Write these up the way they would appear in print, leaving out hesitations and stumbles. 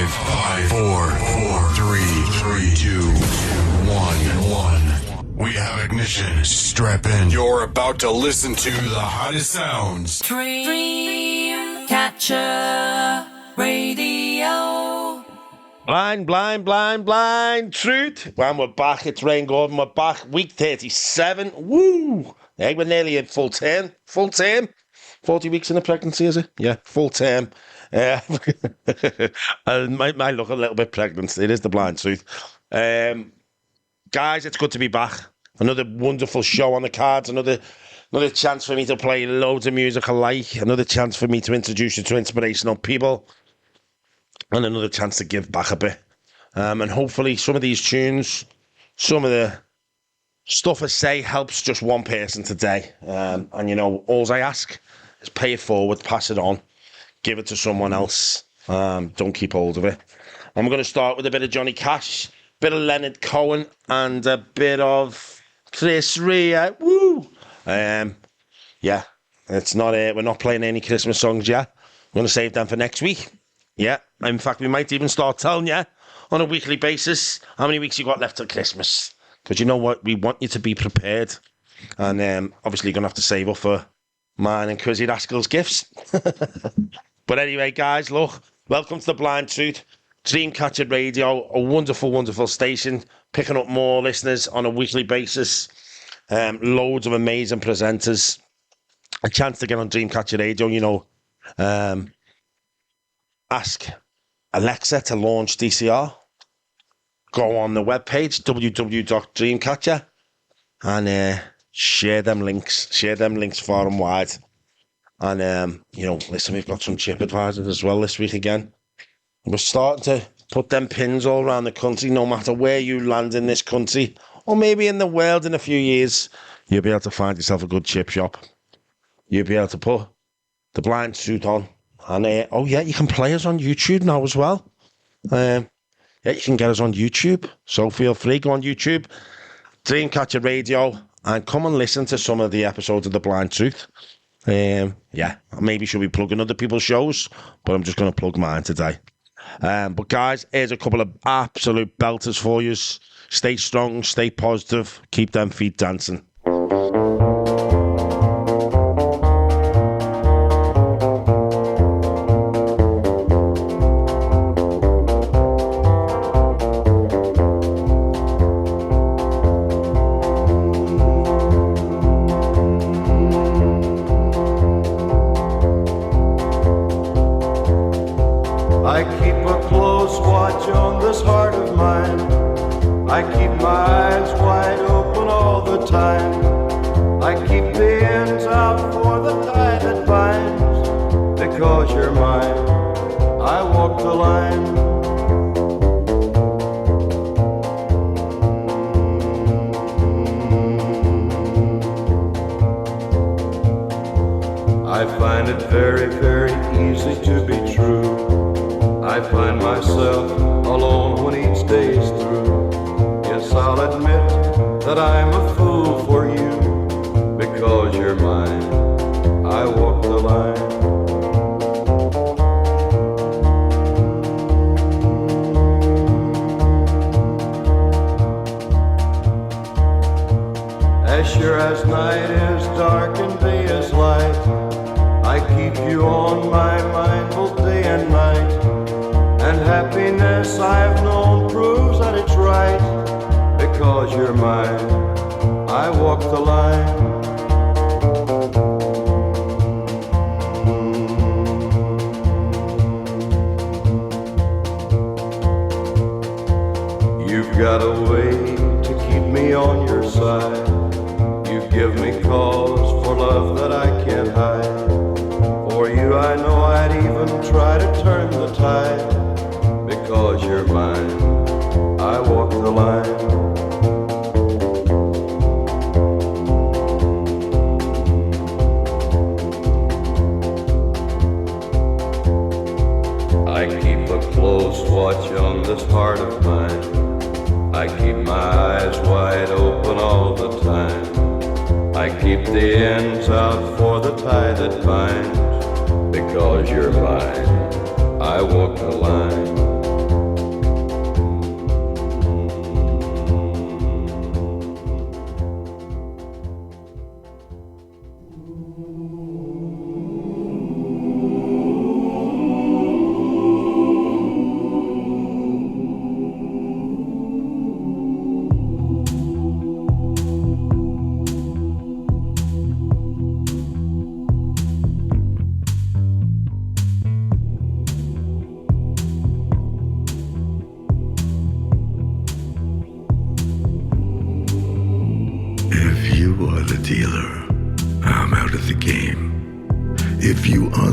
Five, four, three, two, one. We have ignition. Strap in. You're about to listen to the hottest sounds. Dream Catcher Radio. Blind truth. When we're back, it's Rain Gordon. We're back, week 37. Woo! Hey, we're nearly at full term. 40 weeks in a pregnancy, is it? Yeah, full term. I might look a little bit pregnant. It is the blind truth. Guys, it's good to be back. Another wonderful show on the cards. Another chance for me to play loads of music I like. Another chance for me to introduce you to inspirational people. And another chance to give back a bit. And hopefully some of these tunes, some of the stuff I say helps just one person today. And, you know, all I ask is pay it forward, pass it on, give it to someone else. Don't keep hold of it. I'm going to start with a bit of Johnny Cash, a bit of Leonard Cohen, and a bit of Chris Rea. Woo! Yeah, it's not we're not playing any Christmas songs yet. I'm going to save them for next week. Yeah, in fact, we might even start telling you on a weekly basis how many weeks you got left till Christmas. Because you know what? We want you to be prepared. And obviously you're going to have to save up for mine and Crizzy Rascal's gifts. But anyway, guys, look, welcome to The Blind Truth, Dreamcatcher Radio, a wonderful, wonderful station, picking up more listeners on a weekly basis. Loads of amazing presenters. A chance to get on Dreamcatcher Radio, you know. Ask Alexa to launch DCR. Go on the webpage, www.dreamcatcher, and share them links far and wide. And, you know, listen, we've got some chip advisors as well this week again. We're starting to put them pins all around the country, no matter where you land in this country, or maybe in the world in a few years, you'll be able to find yourself a good chip shop. You'll be able to put the blind suit on. And, oh yeah, you can play us on YouTube now as well. Yeah, you can get us on YouTube. So feel free, go on YouTube, Dreamcatcher Radio, and come and listen to some of the episodes of The Blind Truth. Yeah, maybe should be plugging other people's shows, but I'm just going to plug mine today. But guys, here's a couple of absolute belters for you. Stay strong, stay positive, keep them feet dancing. I keep a close watch on this heart of mine. I keep my eyes wide open all the time. I keep the ends out for the tie that binds. Because you're mine, I walk the line. I find it very, very easy to be true. I find myself alone when each day's through. Yes, I'll admit that I'm a fool for you. Because you're mine, I walk the line. As sure as night is dark and day is light, I keep you on my mind both day and night. And happiness I've known proves that it's right. Because you're mine, I walk the line. You've got a way to keep me on your side. You give me cause for love that I can't hide. For you I know I'd even try to turn the tide. Because you're mine, I walk the line. I keep a close watch on this heart of mine. I keep my eyes wide open all the time. I keep the ends out for the tie that binds. Because you're mine, I walk the line.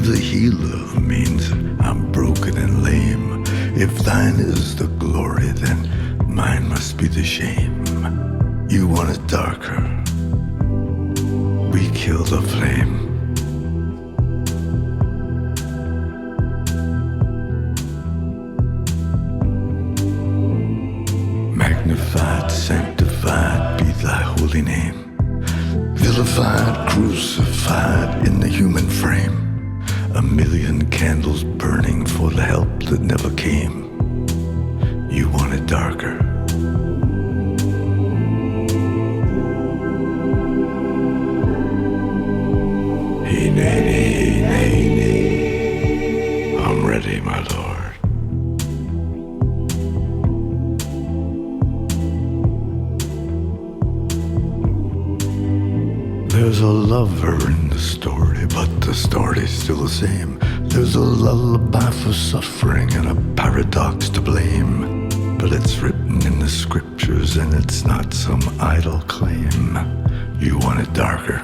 the healer means I'm broken and lame. If thine is the glory, then mine must be the shame. You want it darker, we kill the flame. Magnified, sanctified be thy holy name. Vilified, crucified in the human frame. A million candles burning for the help that never came. You want it darker. Hey, nay, nay, nay, nay. I'm ready, my lord. There's a lover in the story, but the story's still the same. There's a lullaby for suffering and a paradox to blame. But it's written in the scriptures and it's not some idle claim. You want it darker,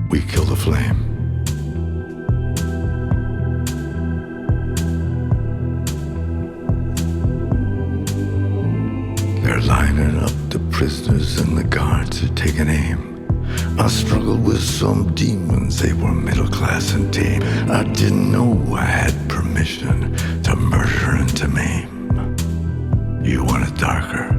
we kill the flame. They're lining up the prisoners and the guards are taking aim. I struggled with some demons, they were middle class and tame. I didn't know I had permission to murder and to maim. You want it darker.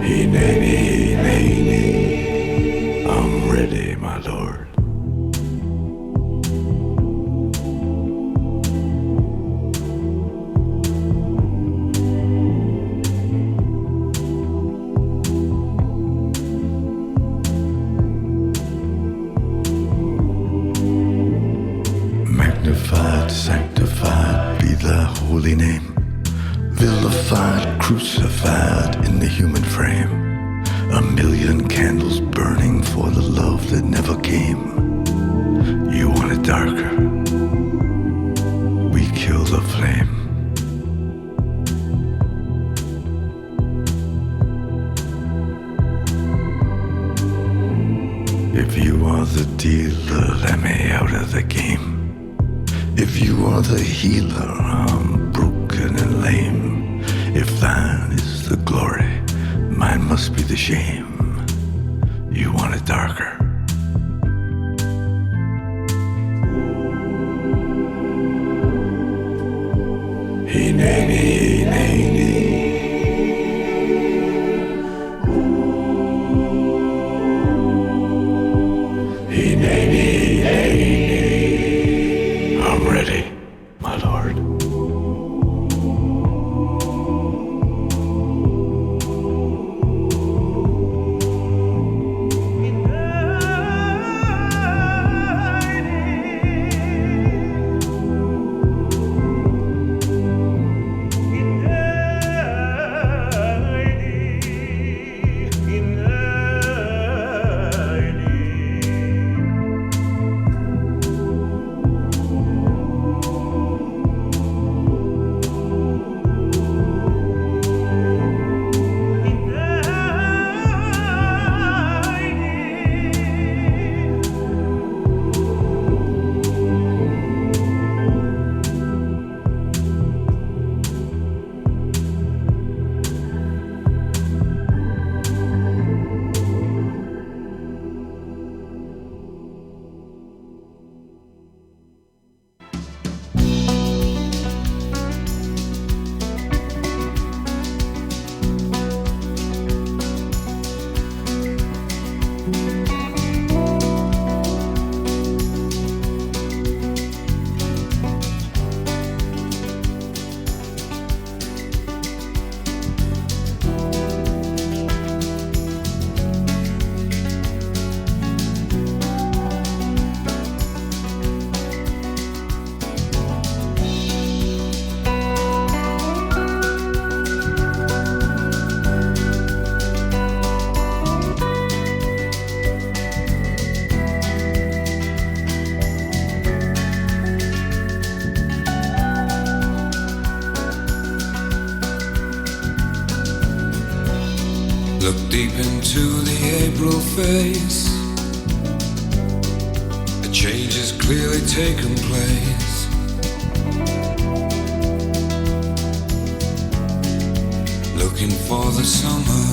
Hey, nay, nay, nay, nay. I'm ready, my lord. Magnified, sanctified be thy holy name. Vilified, crucified in the human frame. A million candles burning for the love that never came. You want it darker, we kill the flame. If you are the dealer, let me out of the game. If you are the healer, I'm broken and lame. If thine is the glory, mine must be the shame. You want it darker. Hey, nay, nay, nay, nay. Hey, nay, nay, nay, nay. I'm ready, my lord. deep into the April face. A change has clearly taken place. Looking for the summer.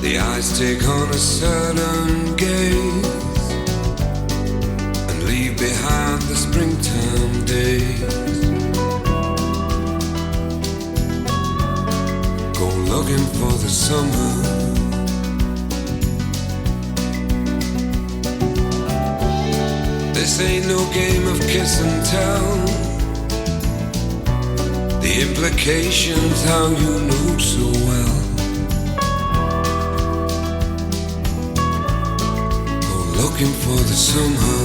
The eyes take on a certain gaze and leave behind the springtime days. Go looking for the summer. This ain't no game of kiss and tell. The implications how you know so well. Looking for the summer.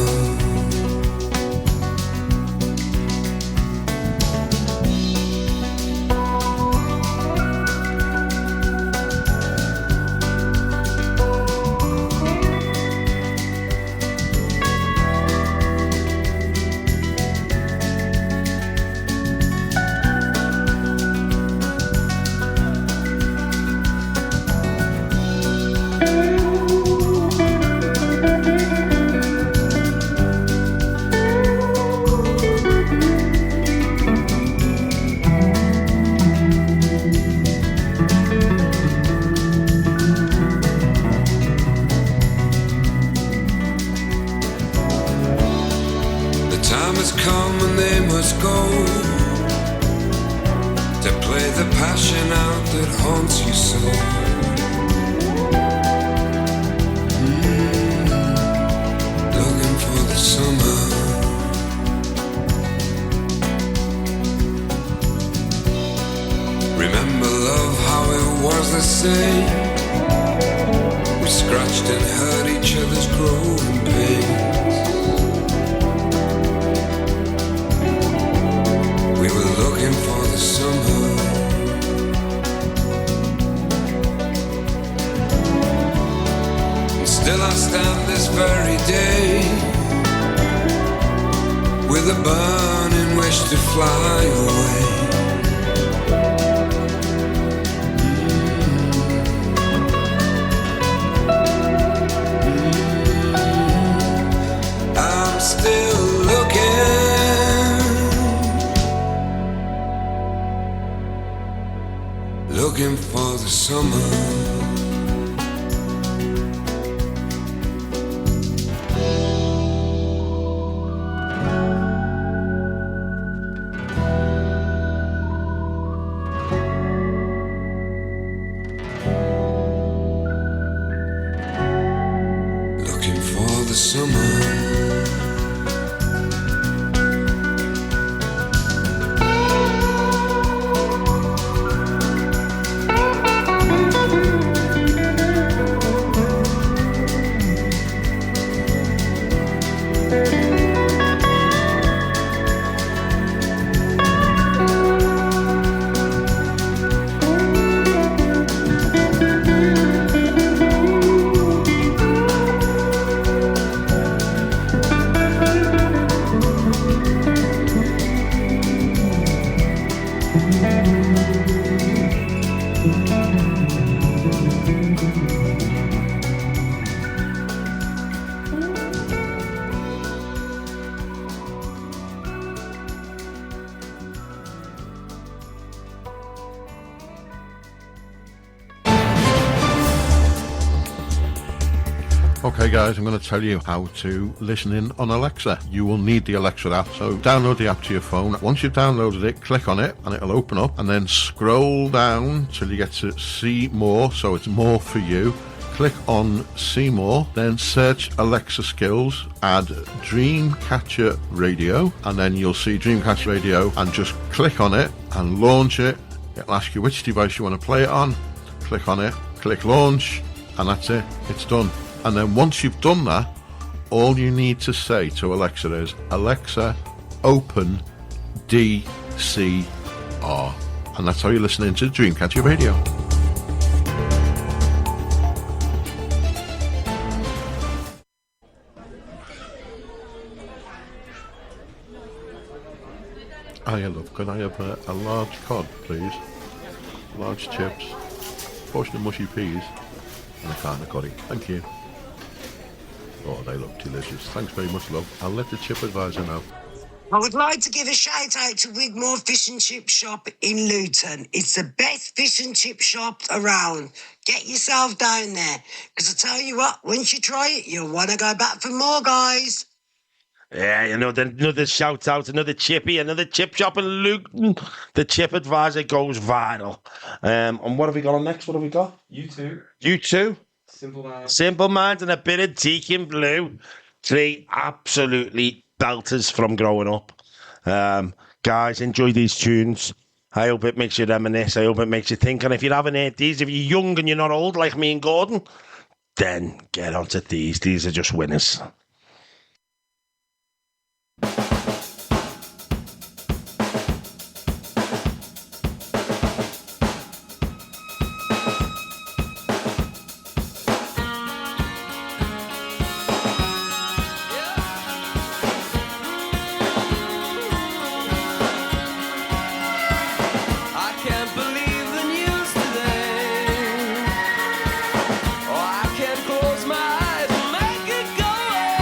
Looking for the summer. Looking for the summer. Okay guys, I'm going to tell you how to listen in on Alexa. You will need the Alexa app, so download the app to your phone. Once you've downloaded it, click on it and it'll open up, and then scroll down till you get to see more, so it's more for you. Click on see more, then search Alexa skills, add Dreamcatcher Radio, and then you'll see Dreamcatcher Radio, and just click on it and launch it. It'll ask you which device you want to play it on. Click on it, click launch, and that's it, it's done. And then once you've done that, all you need to say to Alexa is, Alexa, open DCR. And that's how you're listening to Dreamcatcher Radio. Hiya, love. Can I have a large cod, please? Large chips, portion of mushy peas, and a can of curry. Thank you. Oh, they look delicious. Thanks very much, love. I'll let the chip advisor know. I would like to give a shout out to Wigmore Fish and Chip Shop in Luton. It's the best fish and chip shop around. Get yourself down there. Because I tell you what, once you try it, you'll want to go back for more, guys. Yeah, another shout out, another chippy, another chip shop in Luton. The chip advisor goes viral. And what have we got on next? What have we got? You two? Simple Minds and a bit of Deacon Blue. 3 absolutely belters from growing up. Guys, enjoy these tunes. I hope it makes you reminisce. I hope it makes you think. And if you haven't heard these, if you're young and you're not old like me and Gordon, then get onto these. These are just winners. Close my eyes and make it go away.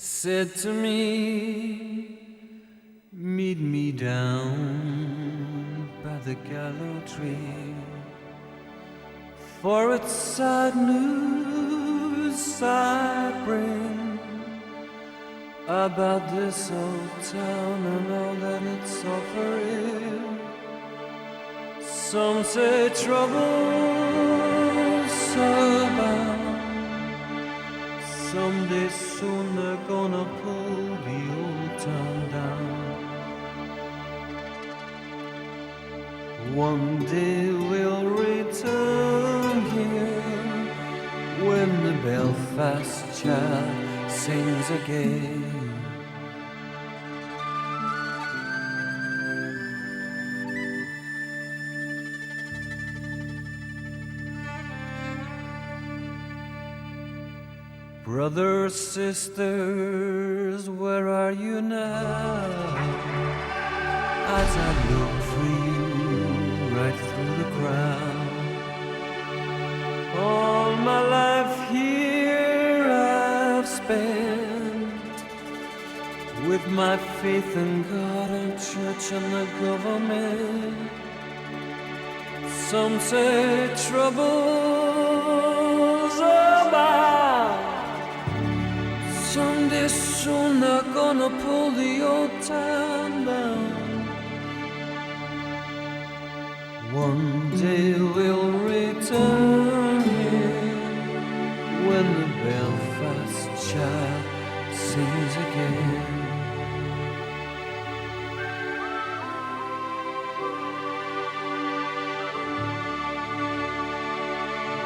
said to me, meet me down by the gallows tree, for it's sad news I bring about this old town and all that it's offering. Some say trouble's abound. Someday soon they're gonna pull the old town down. One day we'll return here when the Belfast child sings again. Brothers, sisters, where are you now? As I look for you right through the crowd. All my life here I've spent with my faith in God and church and the government. Some say trouble's abound. Someday soon they're gonna pull the old town down. One day we'll return here when the Belfast child sings again.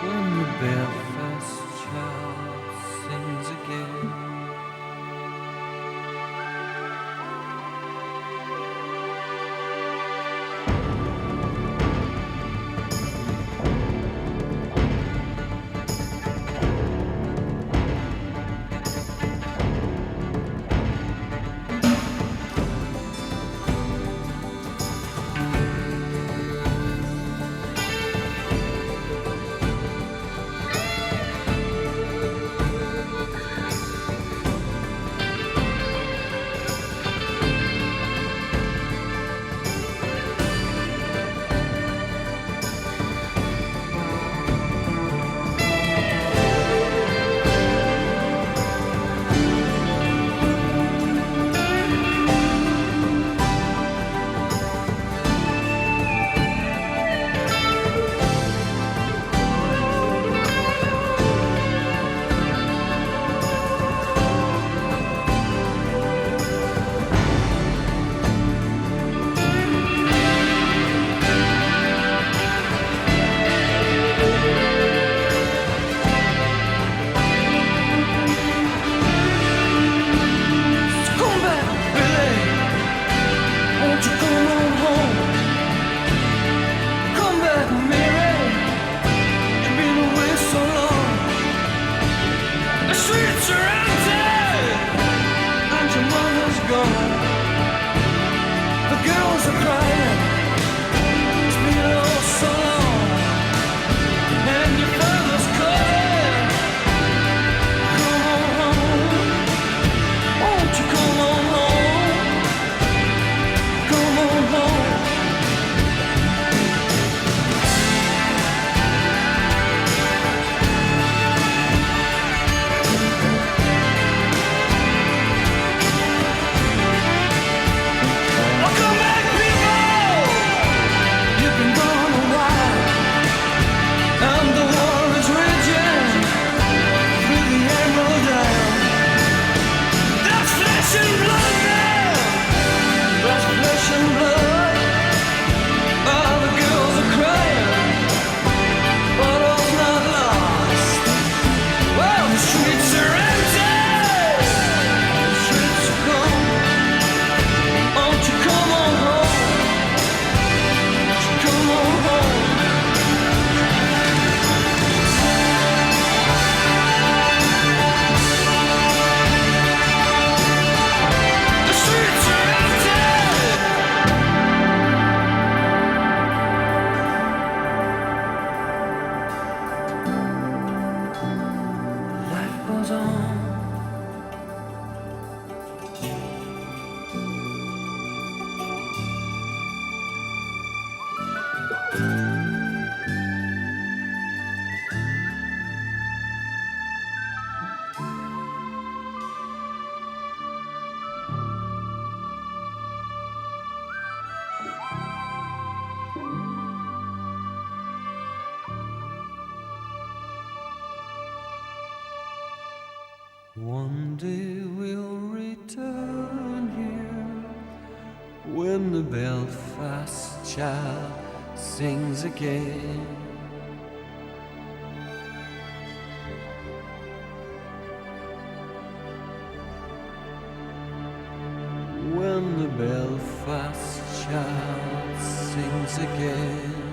When the Belfast child sings again. One day we'll return here when the Belfast child sings again. When the Belfast child sings again.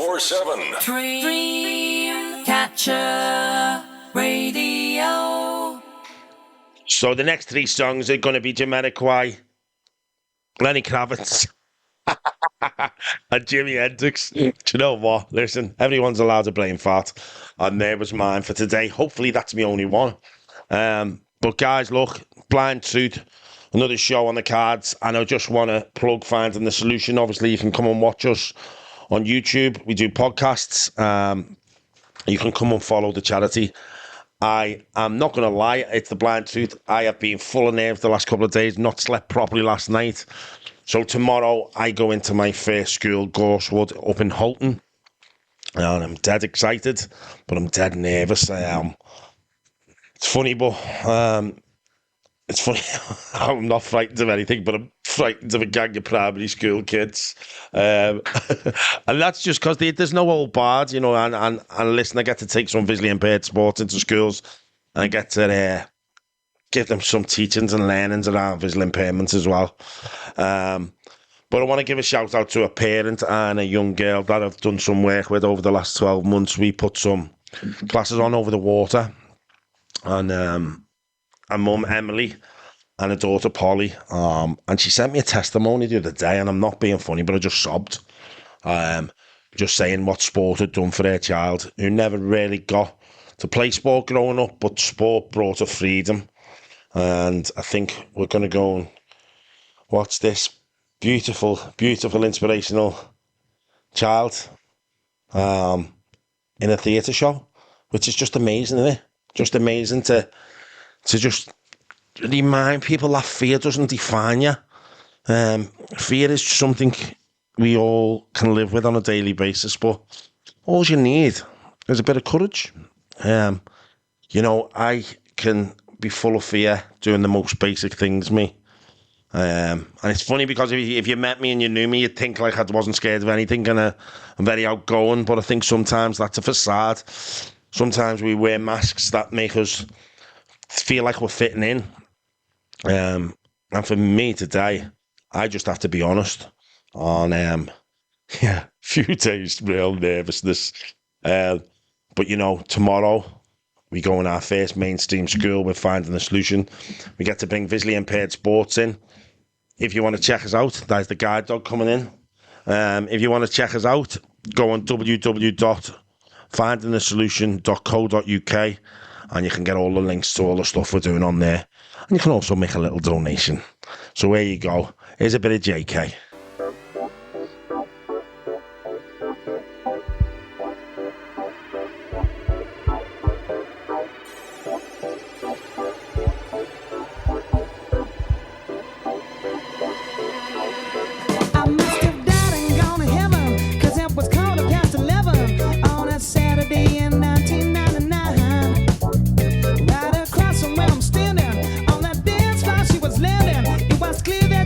24/7. Dreamcatcher Radio. So the next three songs are going to be Jamiroquai, Lenny Kravitz, and Jimi Hendrix. Do you know what? Listen, everyone's allowed to blame fart, and there was mine for today. Hopefully that's my only one. But guys, look, Blind Truth, another show on the cards, and I just want to plug Finding the Solution. Obviously, you can come and watch us on YouTube. We do podcasts. You can come and follow the charity. I am not going to lie, it's the Blind Truth. I have been full of nerves the last couple of days, not slept properly last night. So tomorrow I go into my first school, Gorsewood, up in Holton. And I'm dead excited, but I'm dead nervous. I am. It's funny, but it's funny. I'm not frightened of anything, but I'm frightened of a gang of primary school kids. And that's just because there's no old bard, you know, and listen, I get to take some visually impaired sports into schools, and I get to give them some teachings and learnings around visual impairments as well. But I want to give a shout out to a parent and a young girl that I've done some work with over the last 12 months. We put some classes on over the water, and mum Emily and her daughter Polly, and she sent me a testimony the other day, and I'm not being funny, but I just sobbed, just saying what sport had done for her child, who never really got to play sport growing up, but sport brought her freedom. And I think we're going to go and watch this beautiful, beautiful, inspirational child in a theatre show, which is just amazing, isn't it? Just amazing to just remind people that fear doesn't define you. Fear is something we all can live with on a daily basis, but all you need is a bit of courage. You know, I can be full of fear doing the most basic things, me. And it's funny because if you met me and you knew me, you'd think like I wasn't scared of anything, and I'm very outgoing, but I think sometimes that's a facade. Sometimes we wear masks that make us feel like we're fitting in. And for me today, I just have to be honest on, a few days real nervousness. But, you know, tomorrow we go in our first mainstream school with Finding the Solution. We get to bring visually impaired sports in. If you want to check us out, there's the guide dog coming in. If you want to check us out, go on www.findingthesolution.co.uk, and you can get all the links to all the stuff we're doing on there. And you can also make a little donation. So here you go. Here's a bit of JK.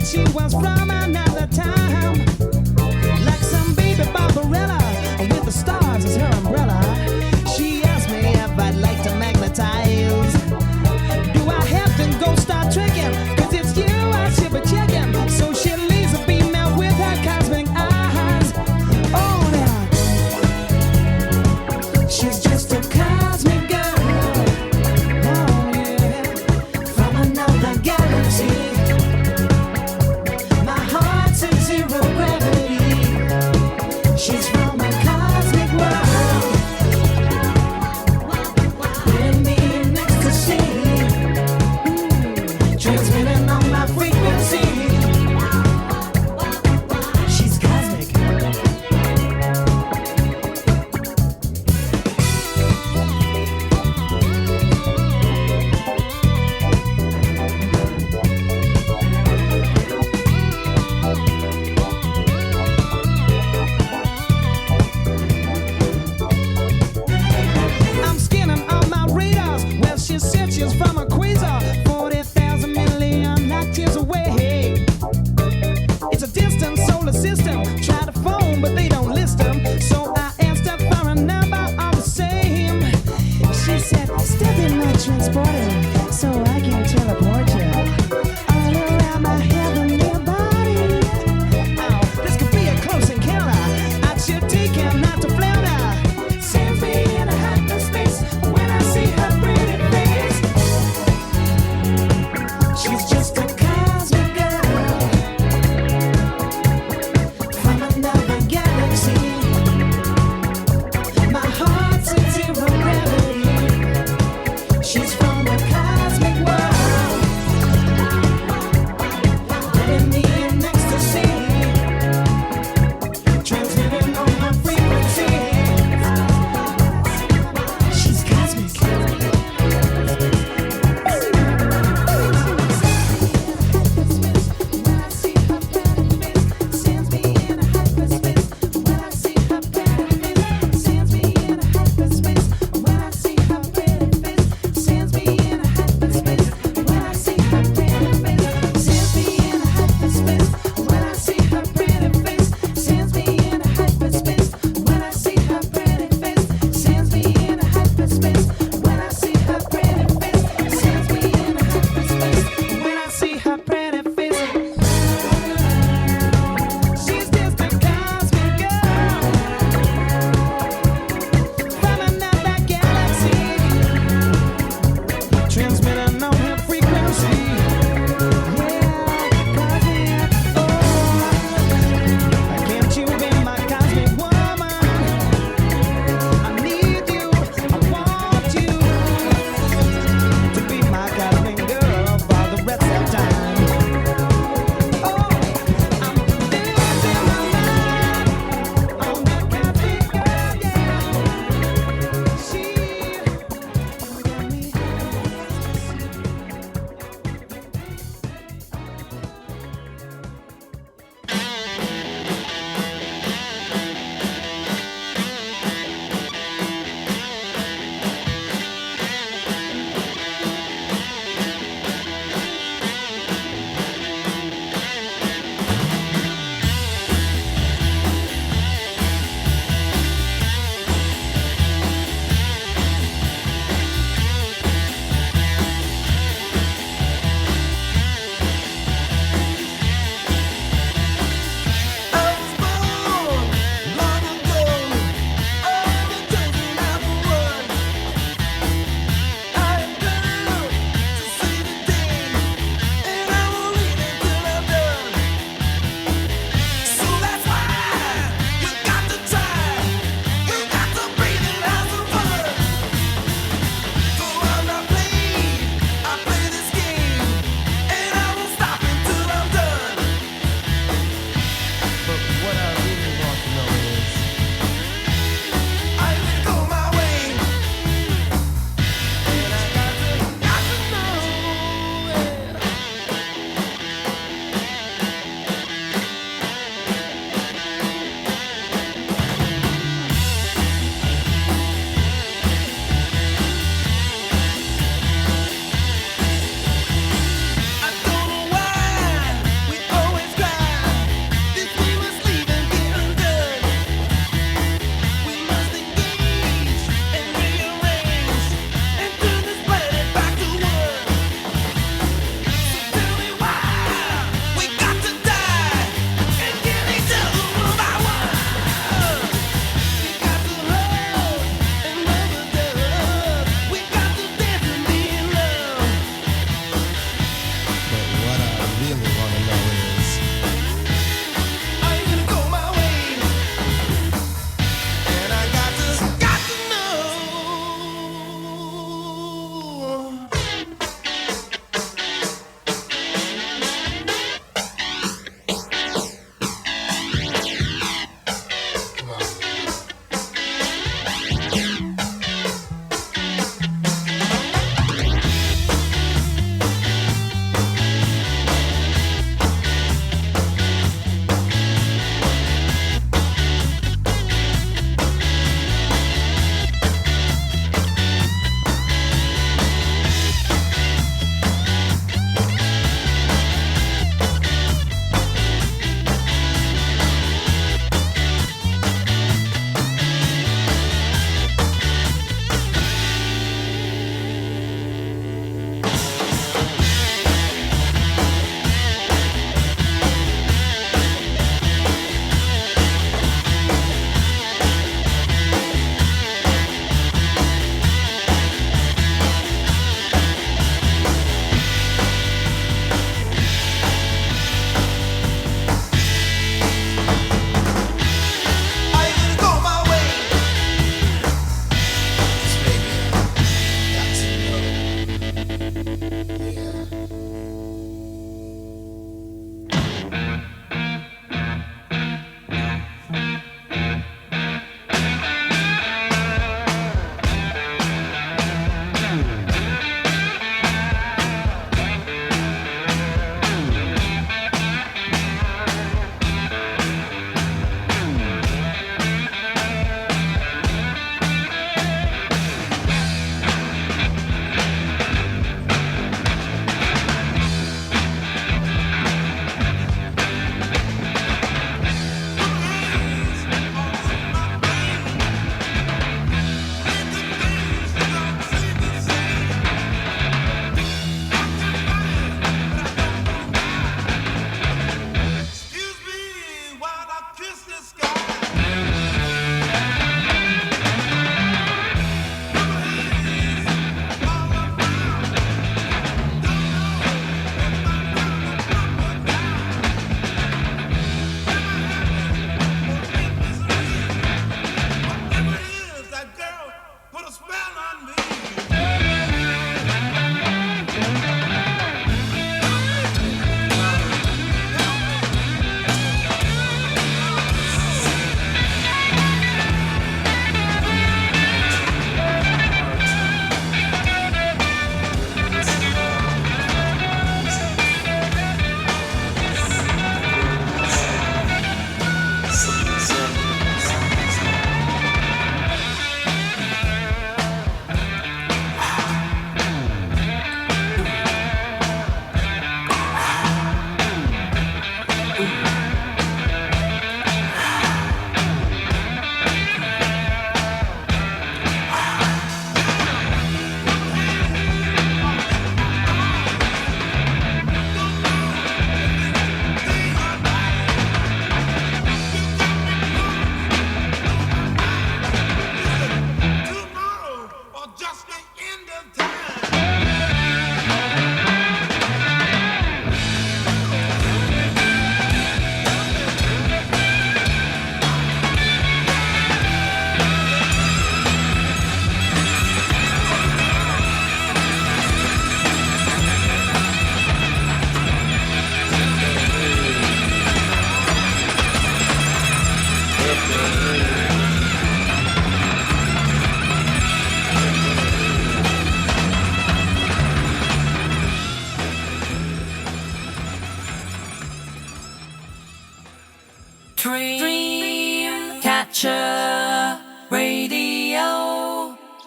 She was from another time, like some baby Barbarella with the stars as her umbrella. She asked me if I'd like to magnetize. Do I have to go start tricking? Cause it's you I should be checking. So she leaves a beam out with her cosmic eyes. Oh, now she's just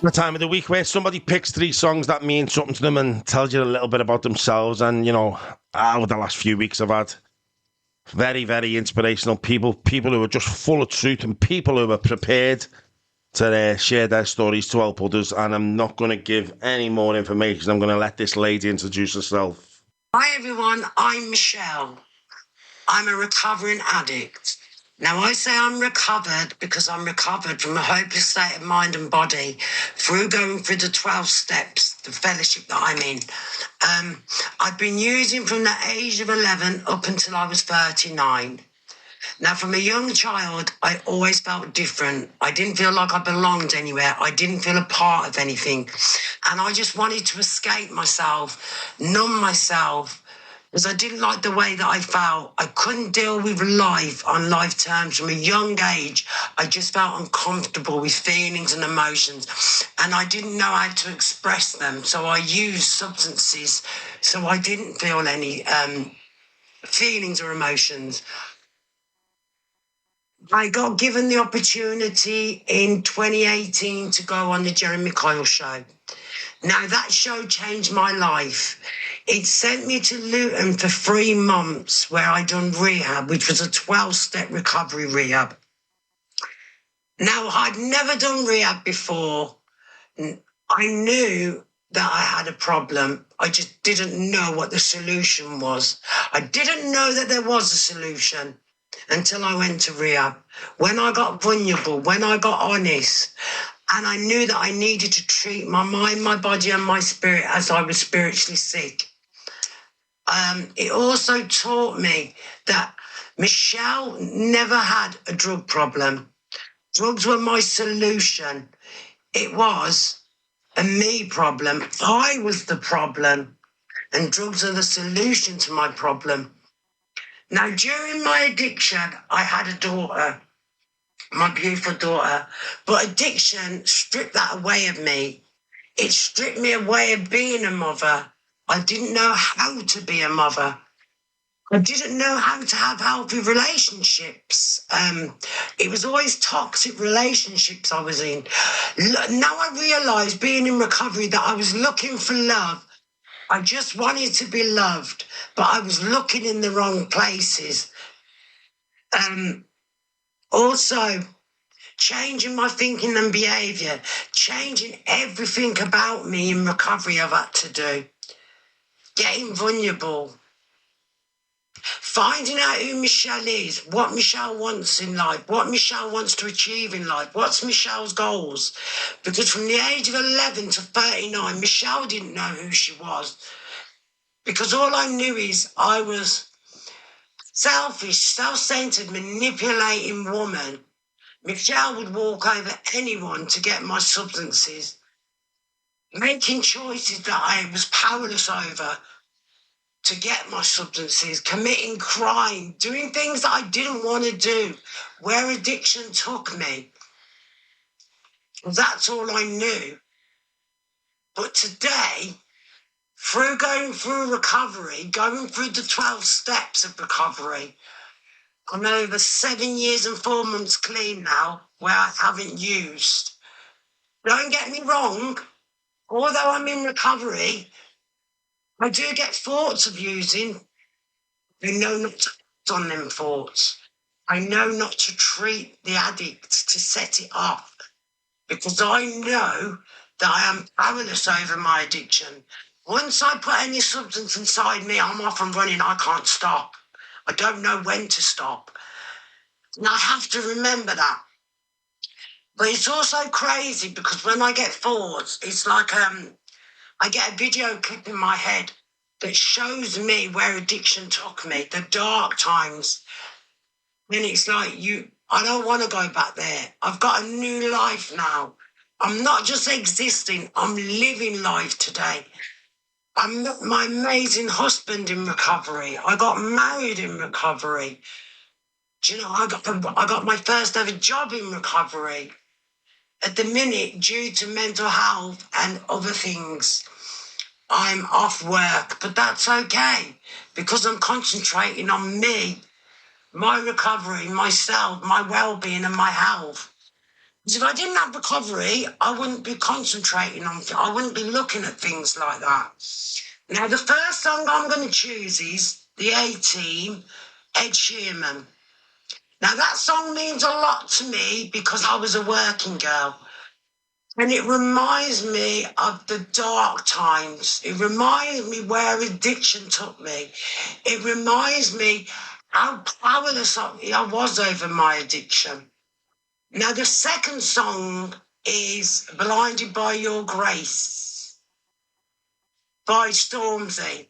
The time of the week where somebody picks 3 songs that mean something to them and tells you a little bit about themselves. And, you know, over the last few weeks I've had very, very inspirational people who are just full of truth and people who are prepared to share their stories to help others. And I'm not going to give any more information. I'm going to let this lady introduce herself. Hi everyone, I'm Michelle. I'm a recovering addict. Now, I say I'm recovered because I'm recovered from a hopeless state of mind and body through going through the 12 steps, the fellowship that I'm in. I've been using from the age of 11 up until I was 39. Now, from a young child, I always felt different. I didn't feel like I belonged anywhere. I didn't feel a part of anything. And I just wanted to escape myself, numb myself, because I didn't like the way that I felt. I couldn't deal with life on life terms. From a young age, I just felt uncomfortable with feelings and emotions, and I didn't know how to express them. So I used substances so I didn't feel any feelings or emotions. I got given the opportunity in 2018 to go on the Jeremy Kyle show. Now, that show changed my life. It sent me to Luton for 3 months where I done rehab, which was a 12-step recovery rehab. Now, I'd never done rehab before. I knew that I had a problem. I just didn't know what the solution was. I didn't know that there was a solution until I went to rehab. When I got vulnerable, when I got honest, and I knew that I needed to treat my mind, my body, and my spirit as I was spiritually sick. It also taught me that Michelle never had a drug problem. Drugs were my solution. It was a me problem. I was the problem, and drugs are the solution to my problem. Now, during my addiction, I had a daughter, my beautiful daughter, but addiction stripped that away of me. It stripped me away of being a mother. I didn't know how to be a mother. I didn't know how to have healthy relationships. It was always toxic relationships I was in. Now I realise, being in recovery, that I was looking for love. I just wanted to be loved, but I was looking in the wrong places. Also, changing my thinking and behaviour, changing everything about me in recovery I've had to do. Getting vulnerable. Finding out who Michelle is, what Michelle wants in life, what Michelle wants to achieve in life, what's Michelle's goals. Because from the age of 11 to 39, Michelle didn't know who she was. Because all I knew is I was selfish, self-centered, manipulating woman. Michelle would walk over anyone to get my substances. making choices that I was powerless over to get my substances, committing crime, doing things that I didn't want to do, where addiction took me. That's all I knew. But today, through going through recovery, going through the 12 steps of recovery, I'm over 7 years and 4 months clean now, where I haven't used. Don't get me wrong, although I'm in recovery, I do get thoughts of using. I know not to act on them thoughts. I know not to treat the addict, to set it off, because I know that I am powerless over my addiction. Once I put any substance inside me, I'm off and running. I can't stop. I don't know when to stop. And I have to remember that. But it's also crazy because when I get thoughts, it's like I get a video clip in my head that shows me where addiction took me, the dark times. And it's like, I don't want to go back there. I've got a new life now. I'm not just existing, I'm living life today. I met my amazing husband in recovery. I got married in recovery. Do you know, I got my first ever job in recovery. At the minute, due to mental health and other things, I'm off work, but that's okay because I'm concentrating on me, my recovery, myself, my well-being and my health. Because if I didn't have recovery, I wouldn't be concentrating on, I wouldn't be looking at things like that. Now, the first song I'm going to choose is The A-Team, Ed Sheeran. Now, that song means a lot to me because I was a working girl. And it reminds me of the dark times. It reminds me where addiction took me. It reminds me how powerless I was over my addiction. Now, the second song is Blinded by Your Grace by Stormzy.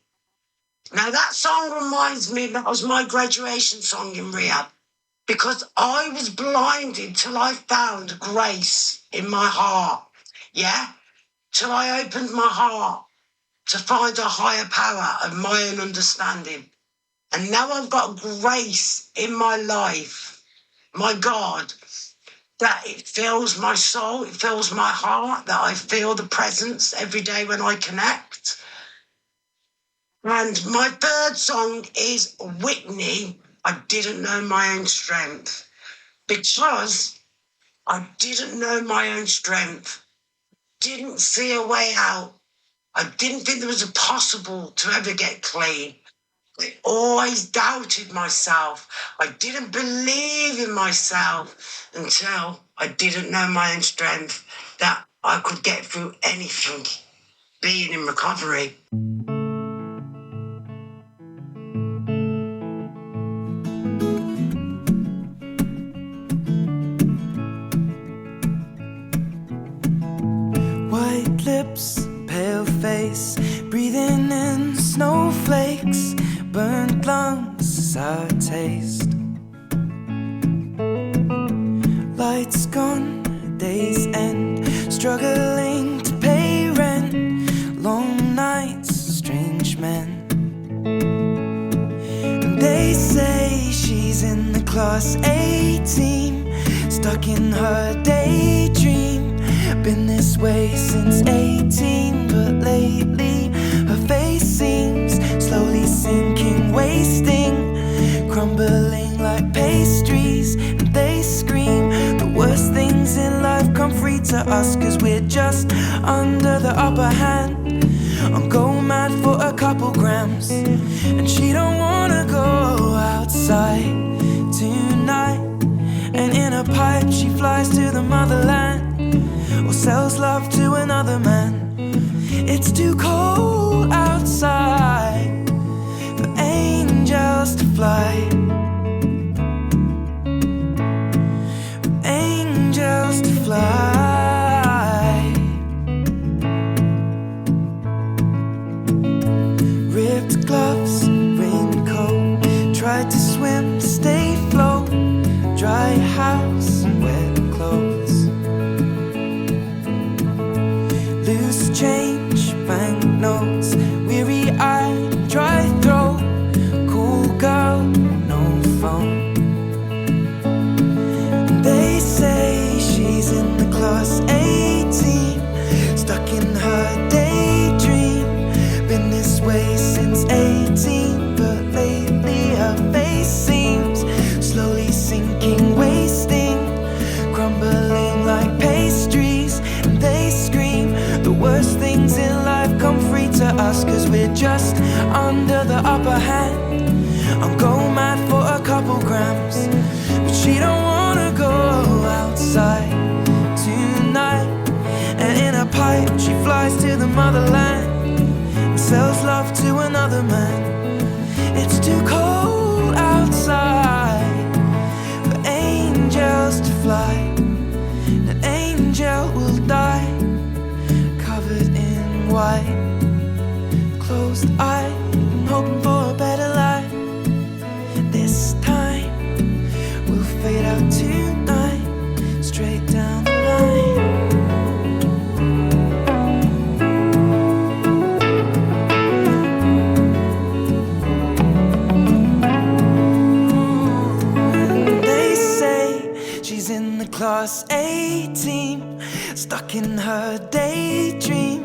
Now, that song reminds me that was my graduation song in rehab because I was blinded till I found grace in my heart, yeah? Till I opened my heart to find a higher power of my own understanding. And now I've got grace in my life, my God, that it fills my soul, it fills my heart, that I feel the presence every day when I connect. And my third song is Whitney, I Didn't Know My Own Strength. Because I didn't know my own strength, didn't see a way out. I didn't think there was a possible to ever get clean. I always doubted myself. I didn't believe in myself until I didn't know my own strength, that I could get through anything, being in recovery. White lips, pale face, breathing in snowflakes, burnt lungs as I taste. Lights gone, days end, struggling to pay rent, long nights, strange men. And they say she's in the class A team, stuck in her daydream. Been this way since 18, but lately her face seems slowly sinking, wasting, crumbling like pastries. And they scream the worst things in life come free to us, 'cause we're just under the upper hand. I'm going mad for a couple grams, and she don't wanna go outside tonight. And in a pipe she flies to the motherland, or sells love to another man. It's too cold outside for angels to fly, for angels to fly. Ripped gloves, raincoat, tried to swim to stay afloat, dry house and wet clothes. loose change, banknotes, weary-eyed, dry throat, cool girl, no phone. They say she's in the class 18, stuck in her daydream. Been this way since 18, but lately her face seems slowly sinking, wasting, crumbling like pastries. And they scream the worst things in life come free to us, 'cause we're just under the upper hand. I'm going mad for a couple grams, but she don't wanna go outside tonight. And in a pipe she flies to the motherland and sells love to another man. It's too cold outside for angels to fly. An angel will die covered in white, closed eye, I'm hoping for a better life. This time we'll fade out tonight, straight down the line. They say she's in the class 18, stuck in her daydream.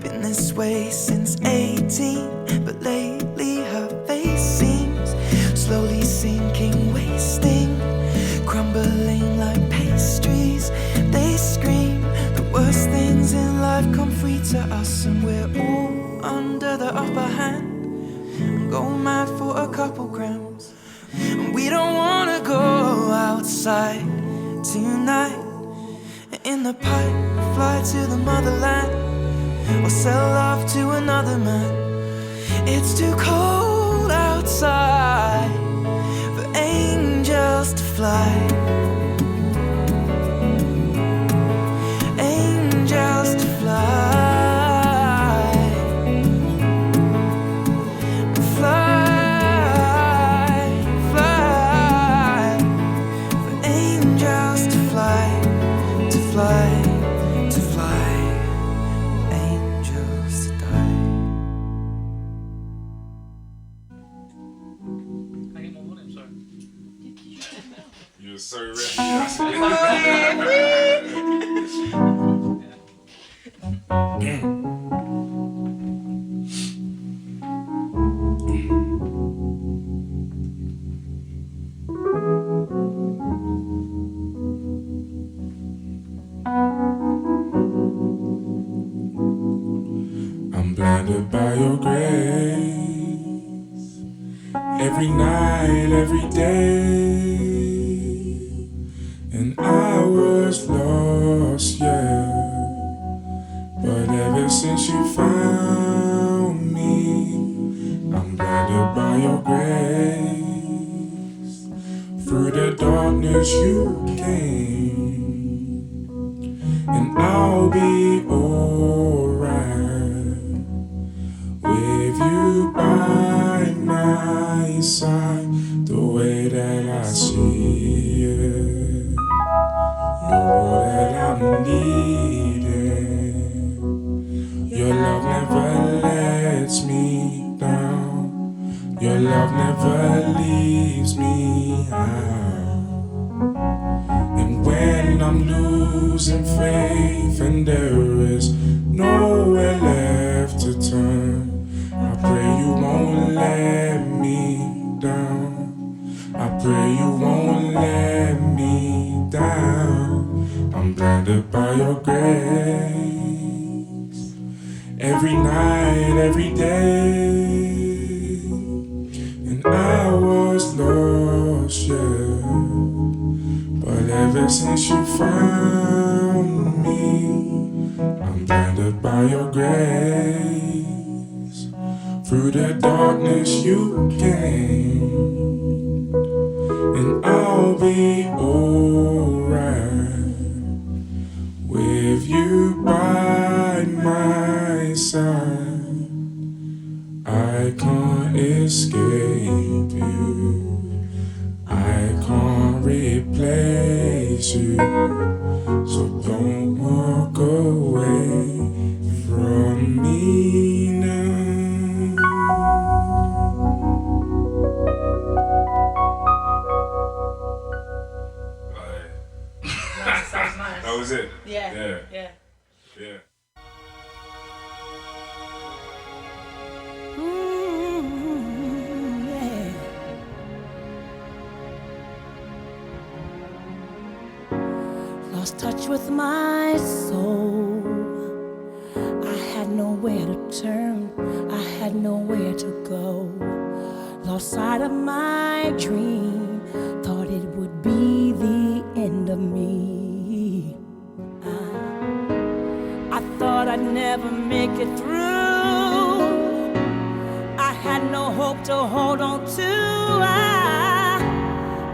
Been this way since 18, but lately her face seems slowly sinking, wasting, crumbling like pastries. They scream the worst things in life come free to us, and we're all under the upper hand. I'm going mad for a couple grams, and we don't wanna go outside tonight. In the pipe, fly to the motherland, or sell love to another man. It's too cold outside for angels to fly. Angels to fly. Fly, fly. For angels to fly, to fly, to fly. Angels to die. You're so ready. I'm blinded by your grace. Every night, every day. And I was lost, yeah. But ever since you found me, I'm blinded by your grace. Through the darkness you came, and I'll be alright with you by my side. The way that I see it, you're all that I'm needing. Your love never lets me down. Your love never leaves me out. And when I'm losing faith and there is nowhere left to turn, I pray you won't let me down. I pray you won't let me down. I'm blinded by your grace. Every night, every day. And I was lost, yeah. But ever since you found me, I'm blinded by your grace. Through the darkness you came, and I'll be alright with you by my side. I can't escape you, I can't replace you. So don't walk away lost touch with my soul. I had nowhere to turn, I had nowhere to go. Lost sight of my dream, thought it would be the end of me. I thought I'd never make it through. I had no hope to hold on to.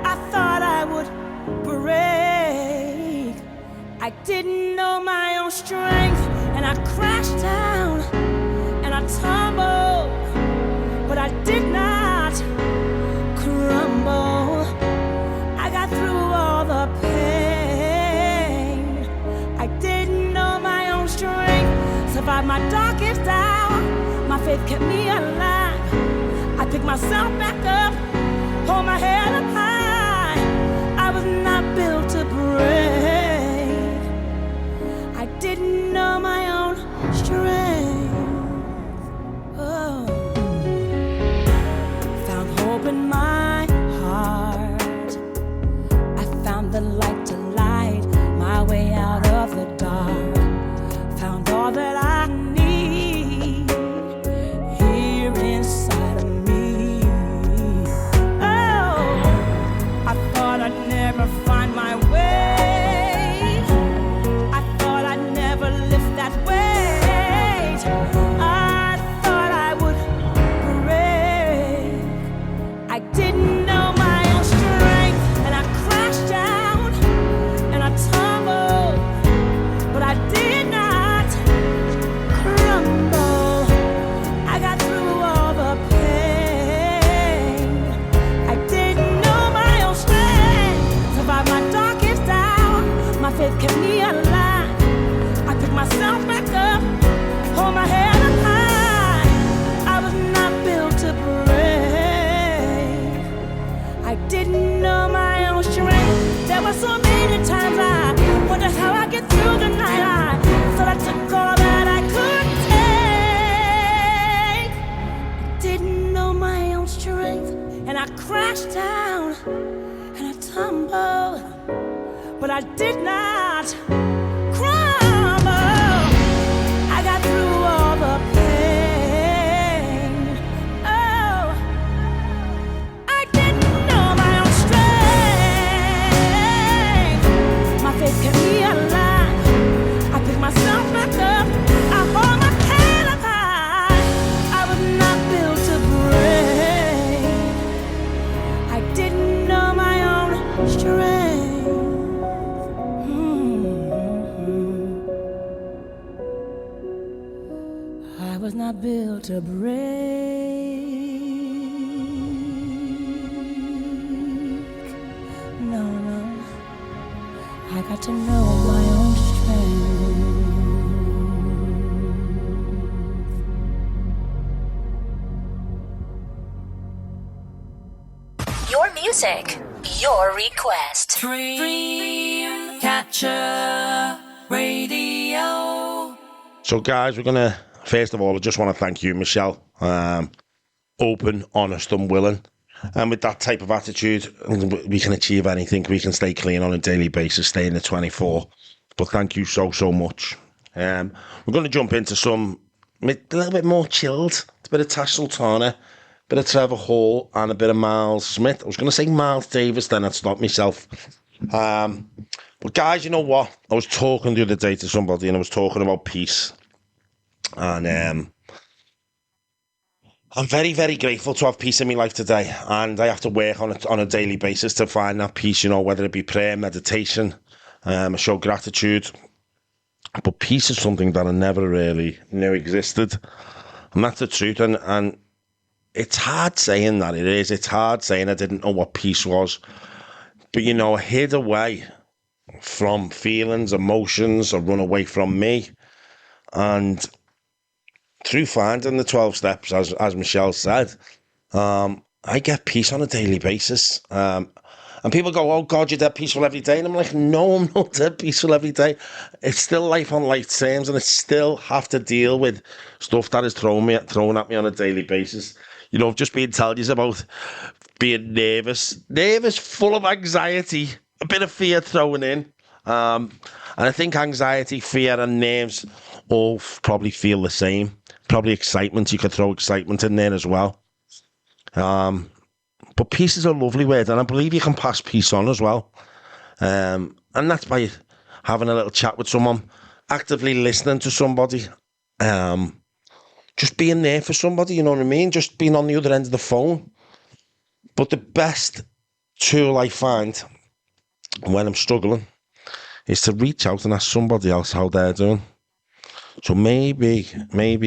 I thought I would break. I didn't know my own strength, and I crashed down and I tumbled, but I did not crumble. I got through all the pain. I didn't know my own strength, survived my darkest hour. My faith kept me alive. I picked myself back up, hold my head up high. I was not built to break. I didn't know my own strength. Oh. Found hope in my heart. I found the light to light my way out of the dark. Found all that I need here inside of me. Oh, I thought I'd never find my way. I thought I'd never lift that weight. I thought I would break. I didn't know my own strength, and I crashed down and I tumbled, but I did not crumble. I got through all the pain. I didn't know my own strength, survived my darkest hour. My faith kept me alive. I picked myself back up, hold my head up high. I was not built to break. I didn't know my own strength. There were so many times I wondered how I get through the night. I thought I took all that I could take. I didn't know my own strength, and I crashed down and I tumbled, but I did not crumble. I got through all the pain. Oh, I didn't know my own strength. My faith kept me alive. I picked myself back up. I hold my head up high. I was not built to break. I didn't know my own strength. I was not built to break. No, no. I got to know my own strength. Your music, your request. Dreamcatcher Radio. So, guys, we're going to, first of all, I just want to thank you, Michelle. Open, honest, and willing. And with that type of attitude, we can achieve anything. We can stay clean on a daily basis, stay in the 24. But thank you so, so much. We're going to jump into some, a little bit more chilled. It's a bit of Tash Sultana, a bit of Trevor Hall, and a bit of Miles Smith. I was going to say Miles Davis, then I'd stop myself. But guys, you know what? I was talking the other day to somebody, and I was talking about peace. And I'm very, very grateful to have peace in my life today, and I have to work on it on a daily basis to find that peace, you know, whether it be prayer, meditation, I show gratitude. But peace is something that I never really knew existed, and that's the truth. And it's hard saying that, it is. It's hard saying I didn't know what peace was. But, you know, I hid away from feelings, emotions, or run away from me. And through finding the 12 steps, as Michelle said, I get peace on a daily basis. And people go, oh, God, you're dead peaceful every day. And I'm like, no, I'm not dead peaceful every day. It's still life on life terms, and I still have to deal with stuff that is thrown at me on a daily basis. You know, I've just been telling you about being nervous, full of anxiety, a bit of fear thrown in. And I think anxiety, fear, and nerves all probably feel the same. Probably excitement. You could throw excitement in there as well. But peace is a lovely word, and I believe you can pass peace on as well. And that's by having a little chat with someone, actively listening to somebody, just being there for somebody, you know what I mean? Just being on the other end of the phone. But the best tool I find when I'm struggling is to reach out and ask somebody else how they're doing. So maybe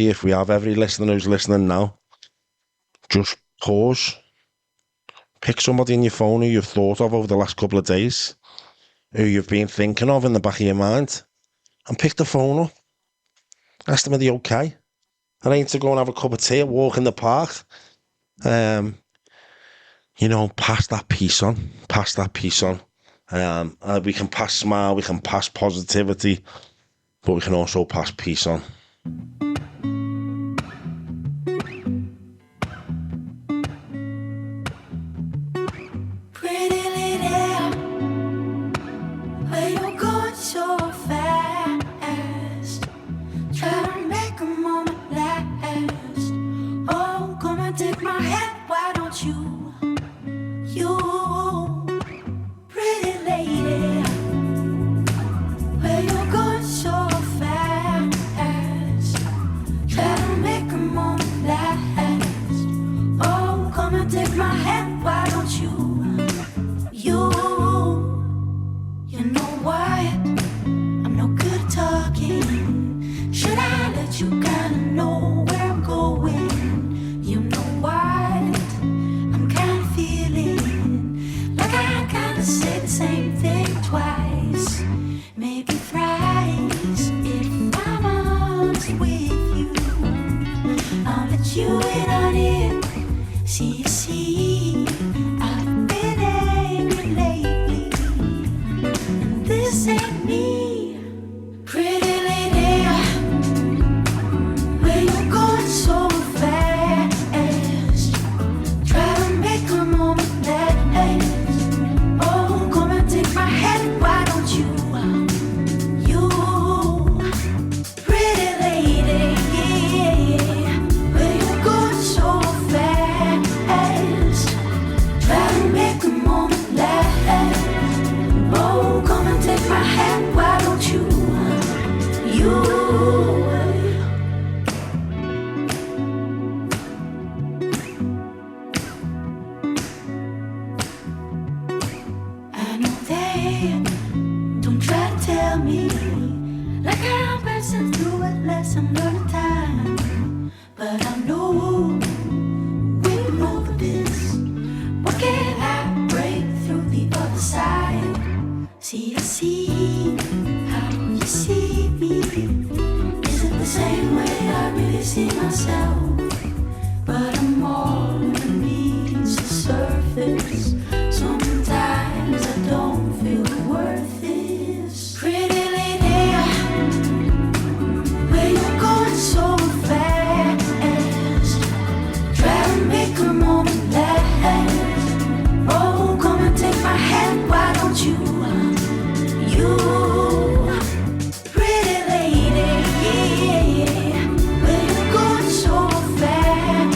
if we have every listener who's listening now, just pause, pick somebody in your phone who you've thought of over the last couple of days, who you've been thinking of in the back of your mind, and pick the phone up. Ask them, are they okay? I need to go and have a cup of tea, walk in the park. You know, pass that peace on. We can pass smile, we can pass positivity, but we can also pass peace on. Pretty lady, where you going so fast? Try to make a moment last. Oh, come and take my hand, why don't you? You, pretty lady, where you going so fast? Try to make a moment last. Oh, come and take my hand, why don't you? You know what? I'm no good at talking. Should I let you kinda know where I'm going? You know what? I'm kinda feeling like I kinda say the same thing twice, maybe thrice. If I'm honest with you, I'll let you in on it. See, I've been angry lately, and this ain't me. Pretty lady, where you going so fast? Try to make a moment last. Oh, come and take my hand, why don't you? You, pretty lady, where you going so fast? Try to make a moment last. Oh, come and take my hand, why don't you? You. I know they don't try to tell me like I'm passing through it, lesson learning time. But I know we're over this. What can I break through the other side? See, I see how you see me. Is it the same way I really see myself? But I'm more than meets the surface. Sometimes I don't feel worth this. Pretty lady, where you going so fast? Try to make a moment last. Oh, come and take my hand, why don't you? You, pretty lady, where you going so fast?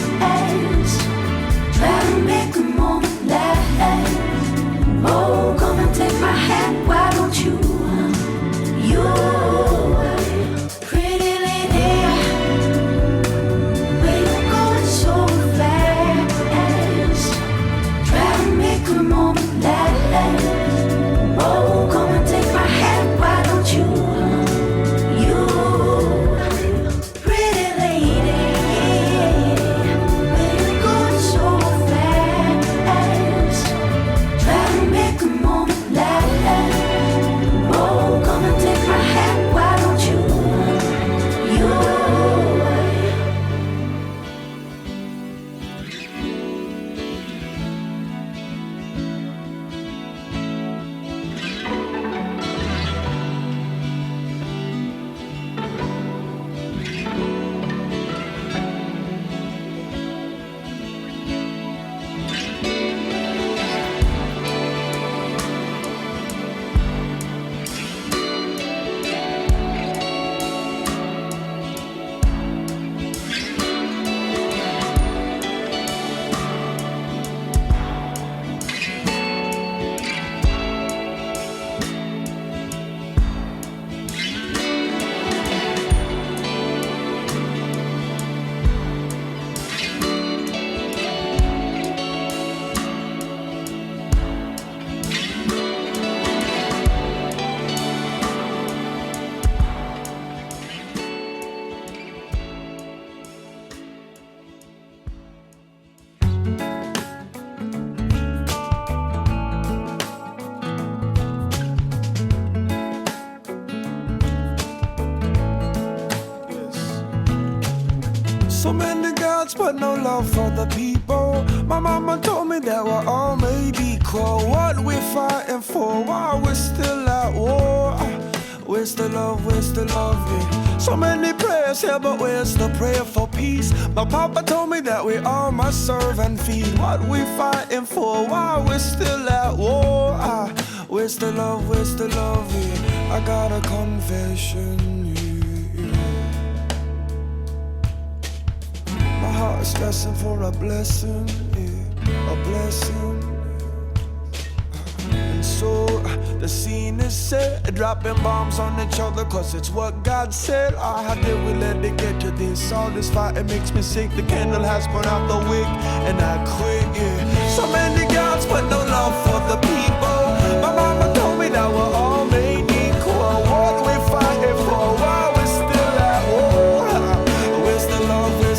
So many gods, but no love for the people. My mama told me that we're all made equal. What we're fighting for while we're still at war. Where's the love, yeah. So many prayers here, but where's the prayer for peace? My papa told me that we all must serve and feed. What we fighting for while we're still at war. Where's the love, yeah. I got a confession, yeah. My heart is stressing for a blessing, yeah. A blessing. And so the scene is set, dropping bombs on each other, cause it's what God said. How did we let it get to this? All this fighting makes me sick. The candle has burned out the wick, and I quit, yeah. So many gods, but no love for the people. My mama told me that we're all made equal. What we're fighting for while we're still at war. Where's the love, yeah.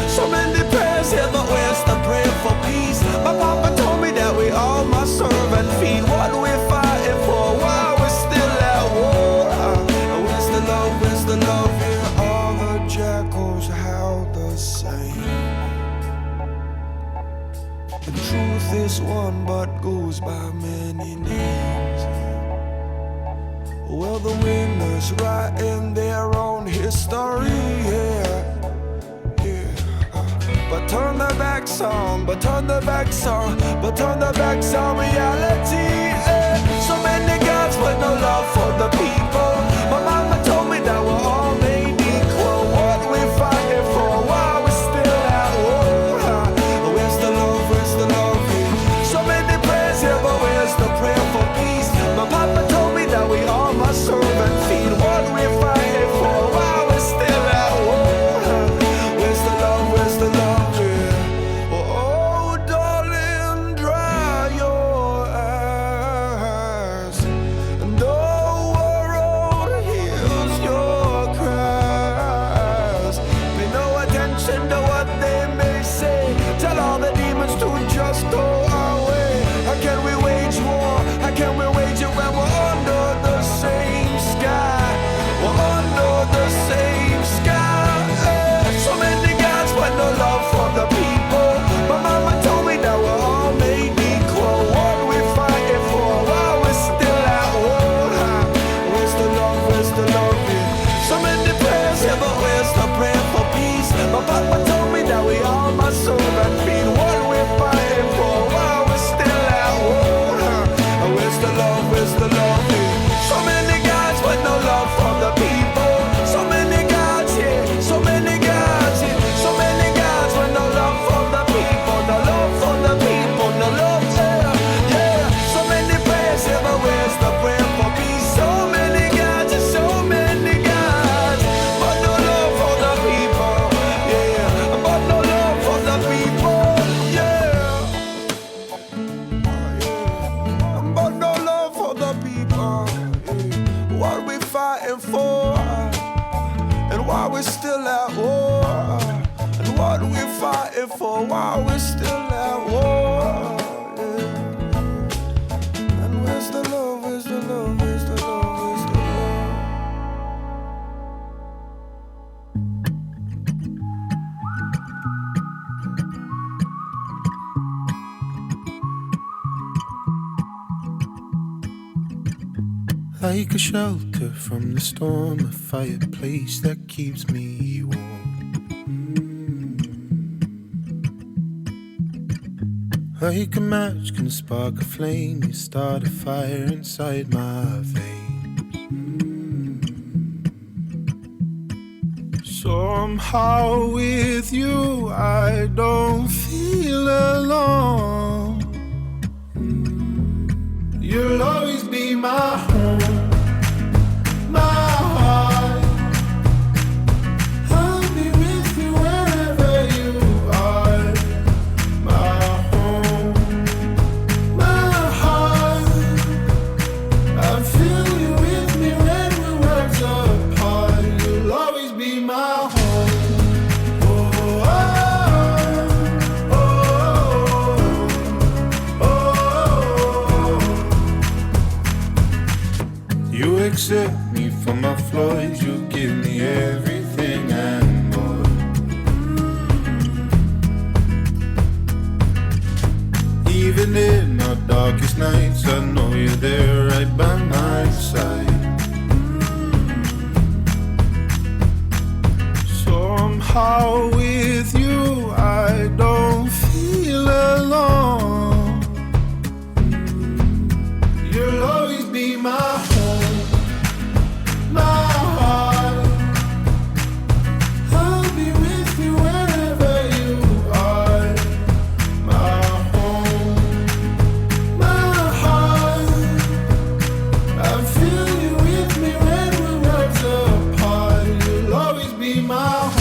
So many prayers here, but where's the prayer for peace? My papa told me that we all must serve and feed. What we're fighting for while we're still at war. Where's the love, yeah. All the jackals howl the same. The truth is one but goes by many names. Well, the winners write in their own history, yeah. But turn the backs on reality, yeah. So many gods but no love for the people. My mama told me that we're all made equal. What we're fighting for while we're still at war. Where's the love, yeah. So many prayers here, but where's the prayer for peace? My papa told me that we all must serve and feed. What we're fighting for while we're still at war. Where's the love, yeah. Oh, darling, dry your eyes, and the world hears your cries. Pay no attention to what they may say. Tell all the demons to just go away. How can we wage war? How can we wage it when we're under the same sky? We're under the same sky. So many gods, but no love for the people. My mama told me that we're all made equal. What we're fighting for while we're still at war. Where's the love, yeah. So many prayers here, but where's the prayer for peace? My papa told me that we all must serve and feed. What we're fighting for while we're still at war. Where's the love, yeah. So many gods, but no love for the people. So many gods, yeah. So many gods, yeah. So many gods, but no love for the people. No love for the people, no love, yeah. Yeah. So many prayers, yeah, but where's the prayer for peace? So many gods, yeah. So many gods, but no love for the people, yeah. But no love for the people, yeah. But no love for the people, yeah. What we fighting for, and why we're still at war. And what we're fighting for while we're still at war, yeah. And where's the love, where's the love, where's the love, where's the love? Like a shelter from the storm, a fireplace that keeps me warm. Like a match can spark a flame, you start a fire inside my veins. Somehow with you I don't feel alone. You'll always be my home, my heart. I'll be with you wherever you are. My home, my heart. I feel you with me when we're worlds apart. You'll always be my home. You accept me for my flaws, you give me everything and more. darkest nights, I know you're there right by my side. Somehow with you I don't feel alone. You'll always be my home, my heart. I'll be with you wherever you are. My home, my heart. I feel you with me when we're worlds apart. You'll always be my home.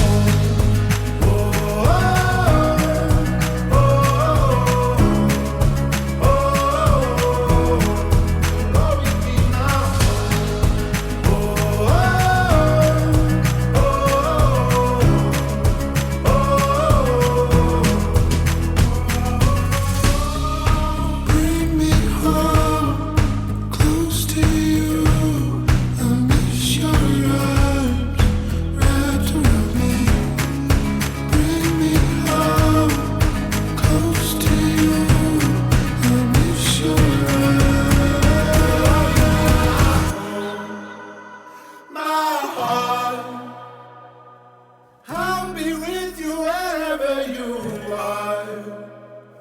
I'll be with you wherever you are.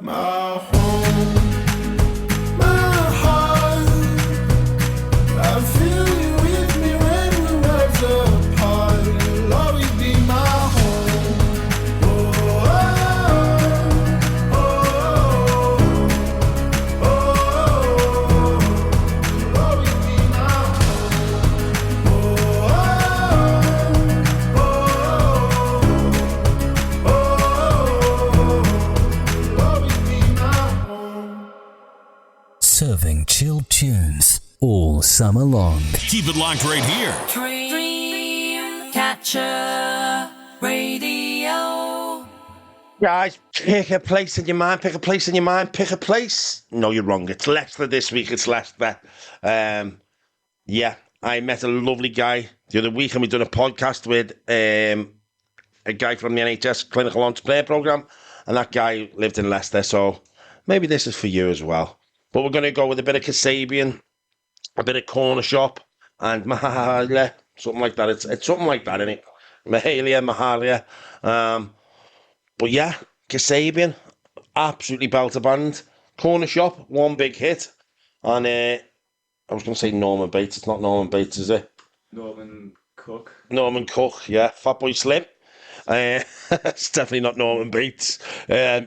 My home, my heart. I feel you with me when we're worlds apart. You'll always be my home. Oh, oh, oh, oh, oh. You'll always be my home. Oh, Serving chilled tunes all summer long. Keep it locked right here. Dreamcatcher Radio. Guys, pick a place in your mind, pick a place in your mind, pick a place. No, you're wrong. It's Leicester this week. It's Leicester. Yeah, I met a lovely guy the other week and we done a podcast with a guy from the NHS Clinical Entrepreneur Programme, and that guy lived in Leicester, so maybe this is for you as well. But we're going to go with a bit of Kasabian, a bit of Corner Shop, and Mahalia, something like that. It's something like that, isn't it? Mahalia. But yeah, Kasabian, absolutely belter band. Corner Shop, one big hit. And I was going to say Norman Bates. It's not Norman Bates, is it? Norman Cook, yeah. Fatboy Slim. It's definitely not Norman Bates.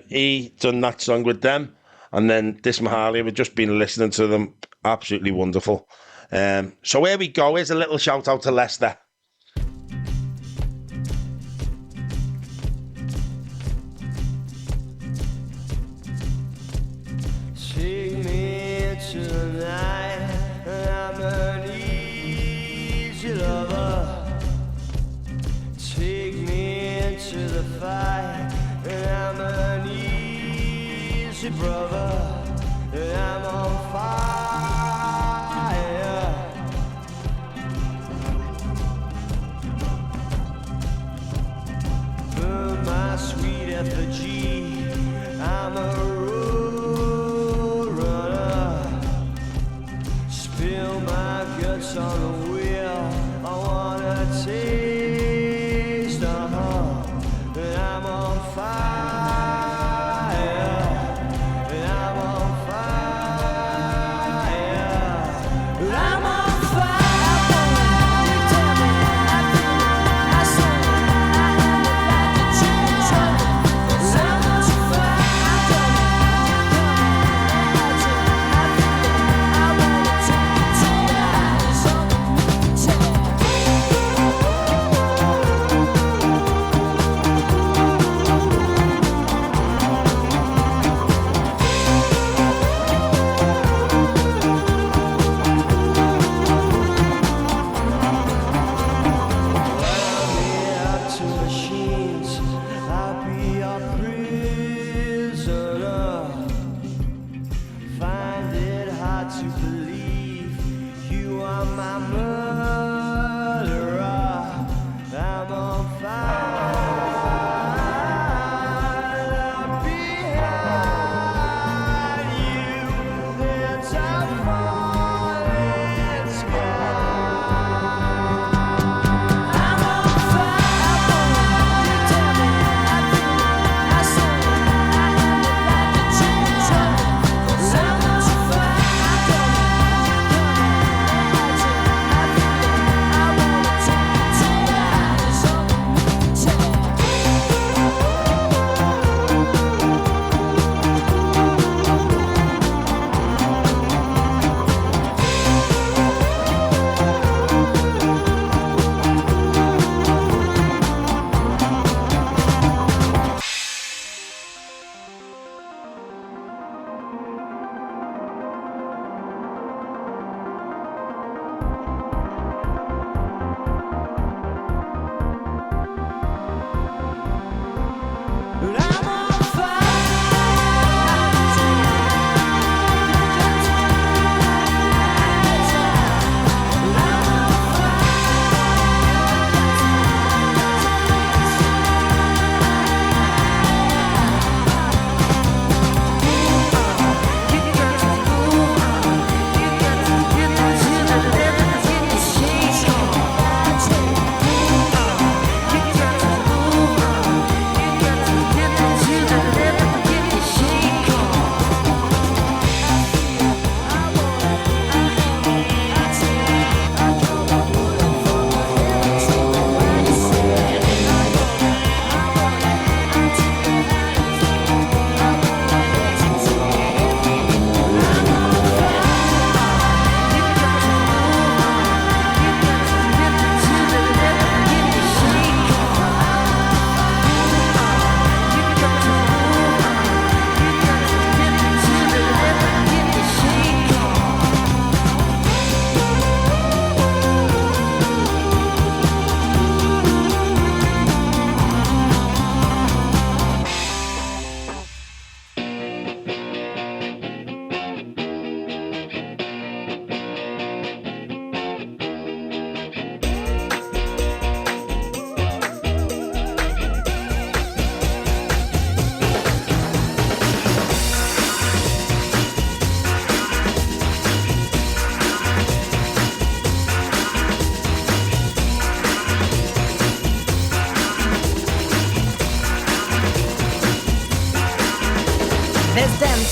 He done that song with them. And then this Mahalia, we've just been listening to them. Absolutely wonderful. So here we go. Here's a little shout out to Leicester. Take me into the night, I'm an easy lover. Take me into the fight, I'm an easy brother. I'm on fire. Burn my sweet effigy, I'm a road runner. Spill my guts on the wheel, I wanna taste, and I'm on fire.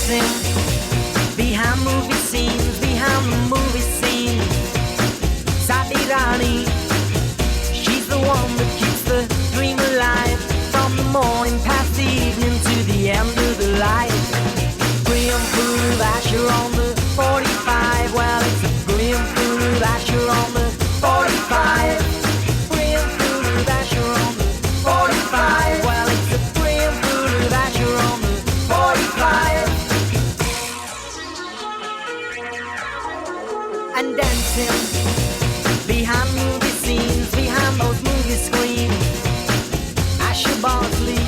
dancing behind movie scenes, behind the movie scene. Sati Rani, she's the one that keeps the dream alive, from the morning past the evening to the end of the light. Graham full of Asher on the 45. Well, it's a Graham full of Asher on the 45. Graham full of Asher on the 45. Well, it's a Graham full of Asher on the 45. And dancing behind movie scenes, behind those movie screens. Asher Bartley,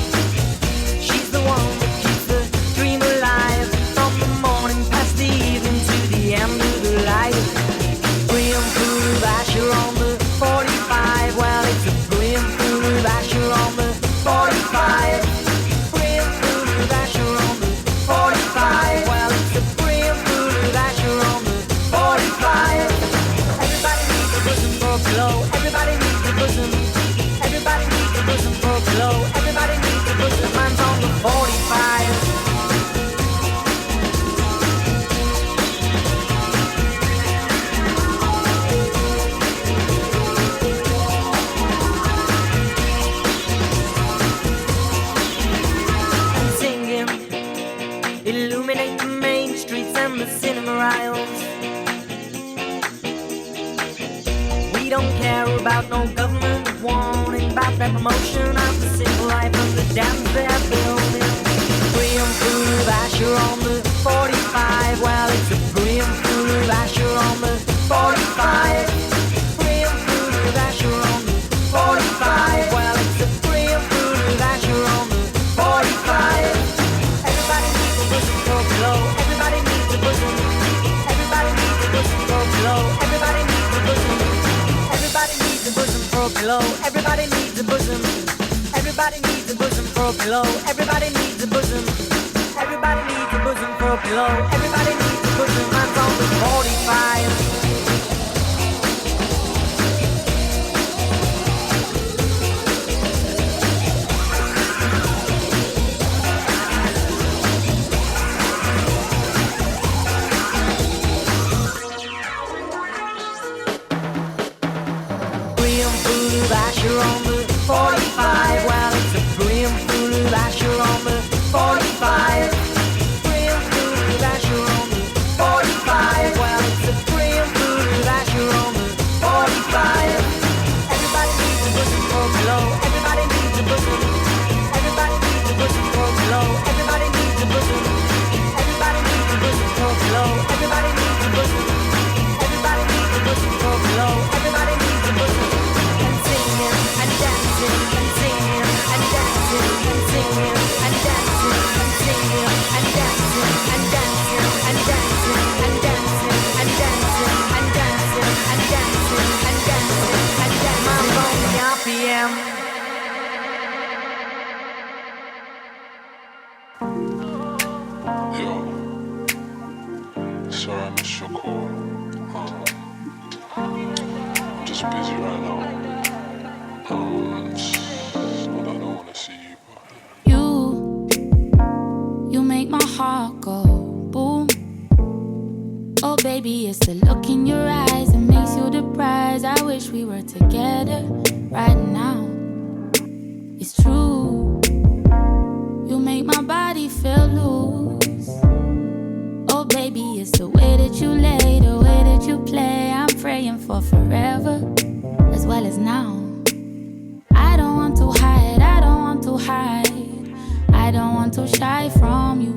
she's the one that keeps the dream alive, from the morning past the evening to the end of the light. Graham full of Asher on the 45. Well, it's a Graham full of Asher on the 45. Graham full of Asher on the 45. Well, it's a Graham full of Asher on the 45. Everybody needs a bosom for a glow. Everybody needs a bosom. Everybody needs a bosom for a glow. Everybody needs a bosom. Mine's on the 45. And singing, illuminate the main streets and the cinema aisles. We don't care about no government warning about that promotion of the simple life of the dams they're building. Graham full of Asher on the 45. Well, it's a Graham full of Asher on the 45. Graham full of Asher on the 45. Well, it's a Graham full of Asher on the 45. Everybody needs a bosom for a glow. Everybody needs a bosom. Everybody needs a bosom for a glow. Everybody needs a bosom. Everybody needs a bosom for a glow. Everybody needs a bosom. Everybody needs a bosom for a glow. Everybody needs a bosom. Everybody needs a bosom for a glow. Everybody needs a bosom. Mine's on the 45. Graham full of Asher on the 45. Well, it's a Graham full of Asher on the 45. Graham full of Asher on the 45. Well, it's a Graham full of Asher on the 45. Everybody needs a bosom for a glow. Everybody needs a bosom. Everybody needs a bosom for a glow. Everybody needs a bosom. Everybody needs a bosom for a glow. Everybody needs a bosom. Everybody needs a bosom for a glow. Everybody needs a bosom. And singing and dancing and singing and dancing and singing and dancing and singing and dancing and dancing and dancing and dancing and dancing and dancing and dancing and dancing and dancing. My lonely RPM. Yo, sorry I missed your call. I'm just busy right now. I don't want to see you. You make my heart go boom. Oh baby, it's the look in your eyes that makes you the prize. I wish we were together right now. It's true. You make my body feel loose. Oh baby, it's the way that you lay, the way that you play. I'm praying for forever as well as now. I don't want to hide, I don't want to hide. I don't want to shy from you.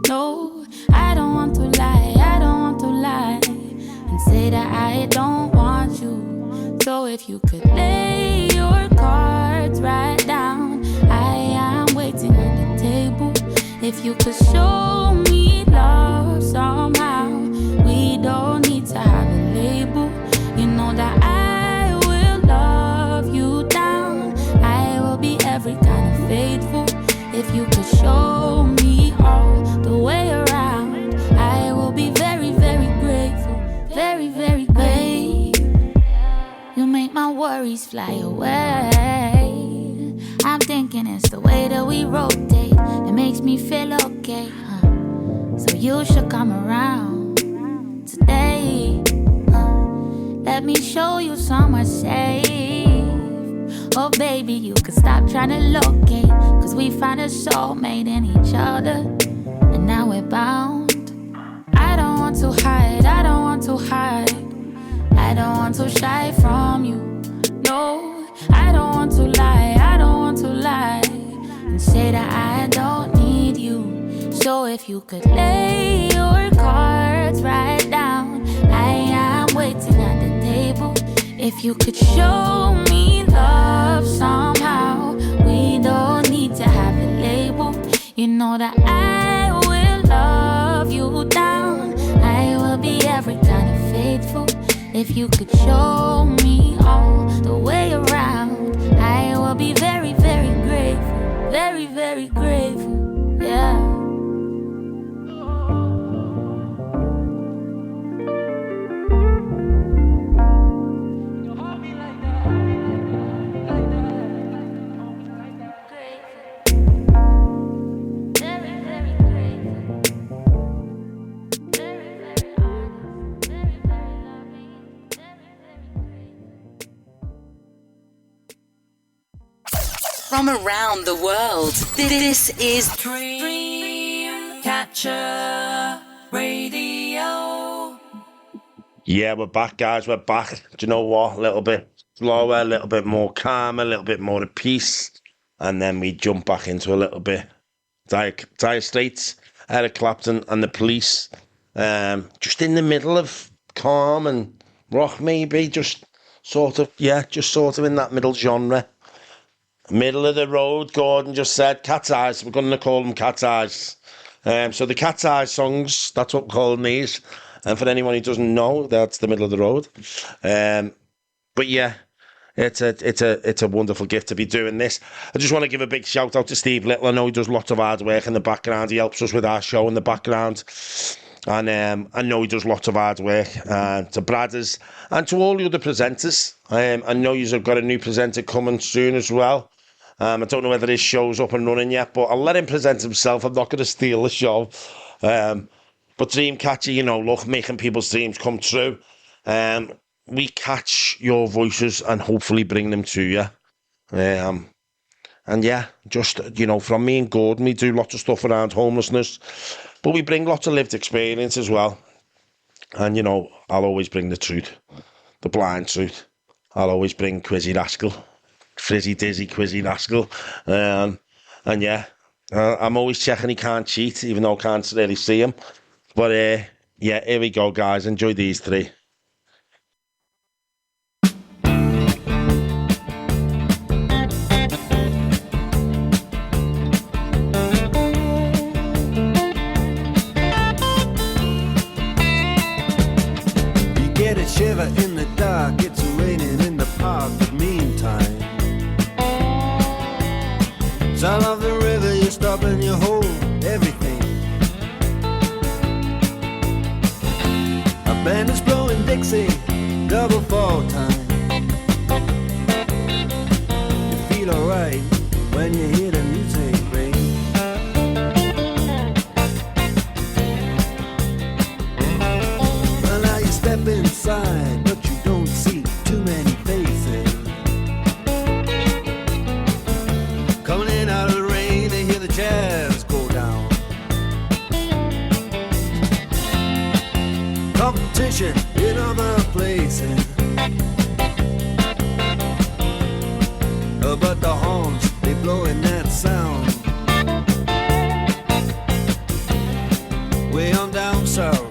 No, I don't want to lie, I don't want to lie and say that I don't want you. So if you could lay your cards right down, I am waiting on the table. If you could show me love somehow, we don't need to have a label. You know that I will love you down. I will be every kind of faithful. If you could show me all the way around, I will be very, very grateful. Very, very grateful. You make my worries fly away. I'm thinking it's the way that we rotate that makes me feel okay, huh? so you should come around today. Let me show you somewhere safe. Oh baby, you could stop trying to locate, cause we found a soulmate in each other, and now we're bound. I don't want to hide, I don't want to hide, I don't want to shy from you. No, I don't want to lie, I don't want to lie and say that I don't need you. So if you could lay your cards right down, I am waiting at the table. If you could show me love somehow, we don't need to have a label. You know that I will love you down, I will be every kind of faithful. If you could show me all the way around, I will be very, very grateful. Very, very grateful, yeah. From around the world, this is Dreamcatcher Radio. Yeah, we're back, guys. We're back. Do you know what? A little bit slower, a little bit more calm, a little bit more at peace. And then we jump back into a little bit dire straits. Eric Clapton and the Police. Just in the middle of calm and rock, maybe. Just sort of in that middle genre. Middle of the road, Gordon just said. Cat's Eyes. We're going to call them Cat's Eyes. So the Cat's Eyes songs, that's what we're calling these. And for anyone who doesn't know, that's the middle of the road. But yeah, it's a wonderful gift to be doing this. I just want to give a big shout out to Steve Little. I know he does lots of hard work in the background. He helps us with our show in the background. And I know he does lots of hard work. To Bradders and to all the other presenters. I know you've got a new presenter coming soon as well. I don't know whether his show's up and running yet, but I'll let him present himself. I'm not going to steal the show. But Dreamcatcher, making people's dreams come true. We catch your voices and hopefully bring them to you. And yeah, just, from me and Gordon, we do lots of stuff around homelessness, but we bring lots of lived experience as well. And, I'll always bring the truth, the blind truth. I'll always bring Quizzy Rascal. Frizzy Dizzy Quizzy Rascal. And yeah, I'm always checking he can't cheat, even though I can't really see him. But yeah, here we go, guys. Enjoy these three. You get a shiver in the dark, it's raining in the park, but meantime sound of the river, you stop and you hold everything. A band is blowing Dixie, double fall time. You feel alright when you hear the music ring. Well, now you step inside, but you don't see too many faces. Coming in out of the rain, they hear the jazz go down. Competition in other places, but the horns, they blowing that sound. Way on down south,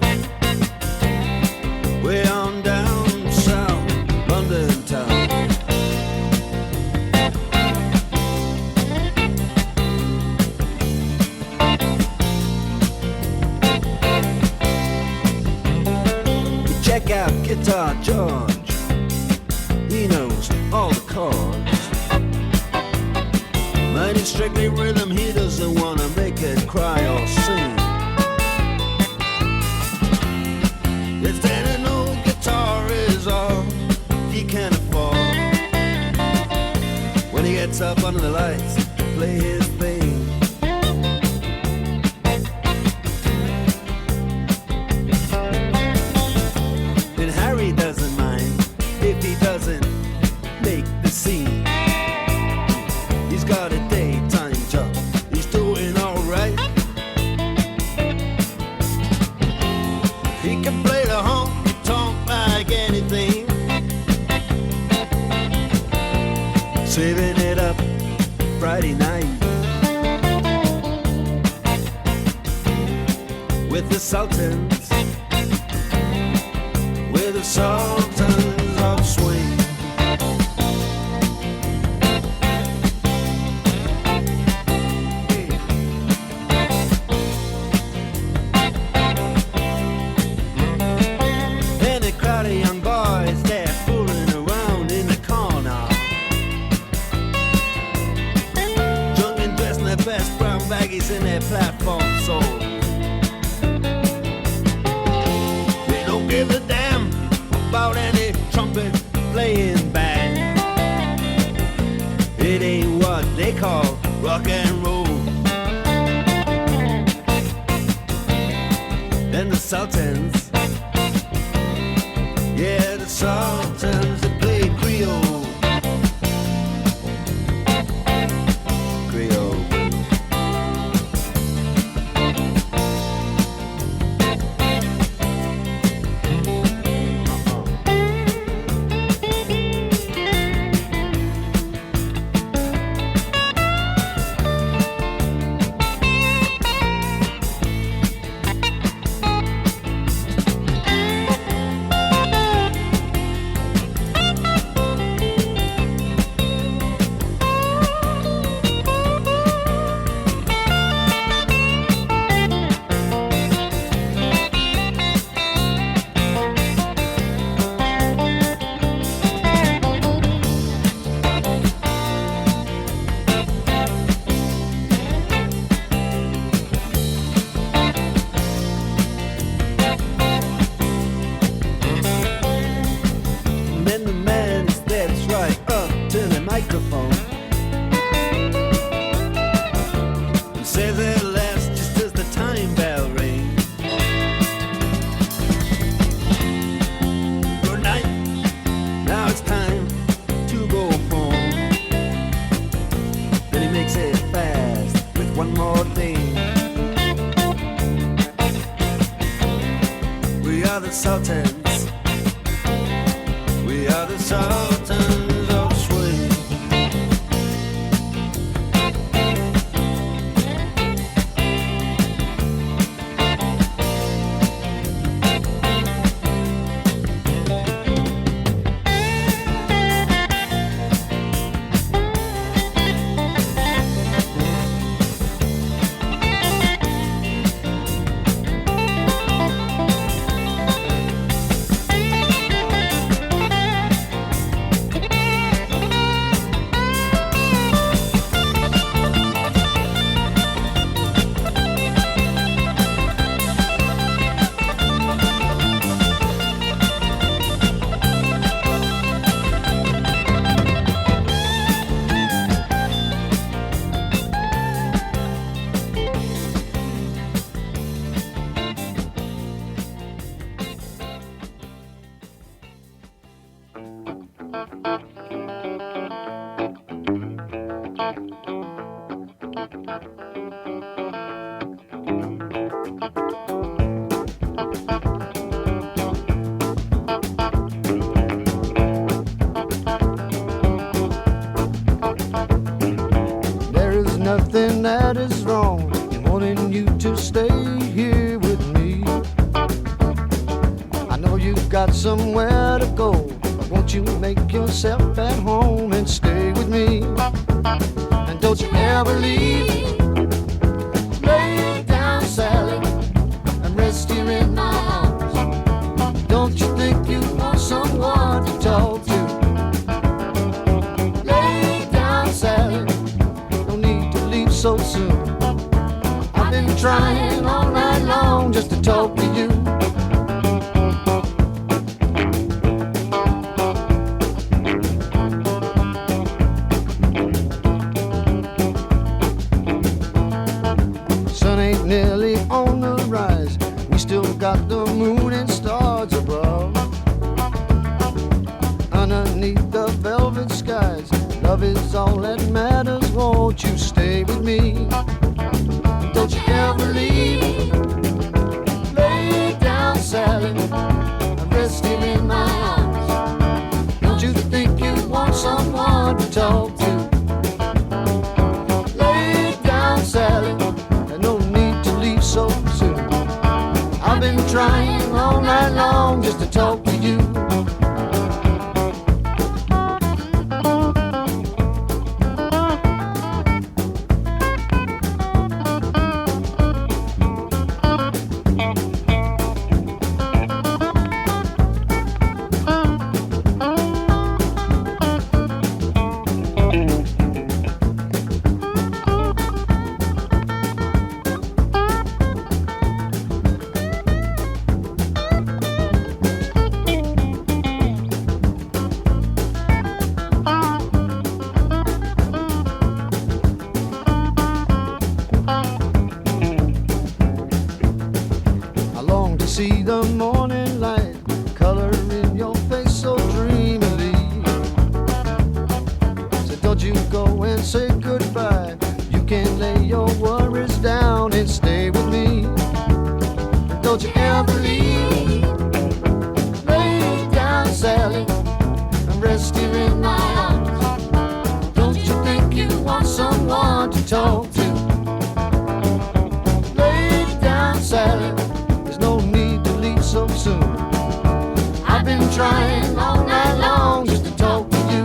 way on down south, London town. Check out Guitar George, he knows all the chords. Mighty strictly rhythm, he doesn't wanna make it cry or sing. If then an old guitar is all he can afford, when he gets up under the lights to play his thing, daytime job. He's doing alright. He can play the honky tonk like anything, saving it up Friday night with the Sultans, with the Sultans of Swing. And a crowd of young boys, they're fooling around in the corner, drunk and dressed in their best brown baggies in their platform soles. They don't give a damn about any trumpet playing band. It ain't what they call rock and roll. And the Sultans, yeah, the Sultans, they play Creole. Creole. Sultans, we are the Sultans of Swing. Nothing that is wrong in wanting you to stay here with me. I know you've got somewhere to go, but won't you make yourself at home and stay with me? And don't you ever leave. Lay down, Sally, and rest here in my arms. Don't you think you want someone to talk to? Lay down, Sally, so soon. I've been trying all night long just to talk to you. Sun ain't nearly on the rise. We still got the moon and stars above. Underneath the velvet skies, love is all that matters. Won't Won't you stay with me? Don't you ever leave. Lay down, Sally, and rest here in my arms. Don't you think you want someone to talk to? Lay down, Sally, and no need to leave so soon. I've been trying all night long just to talk to you. See the morning light color in your face so dreamily. So don't you go and say goodbye. You can lay your worries down and stay with me. Don't you ever leave. Lay down, Sally, and rest here in my arms. Don't you think you want someone to talk to? Lay down, Sally, no need to leave so soon. I've been trying all night long just to talk to you.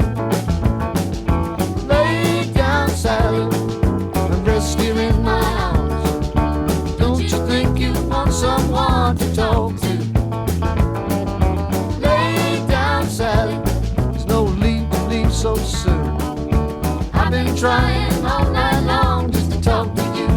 Lay down, Sally, and rest here in my arms. Don't you think you want someone to talk to? Lay down, Sally, there's no need to leave so soon. I've been trying all night long just to talk to you.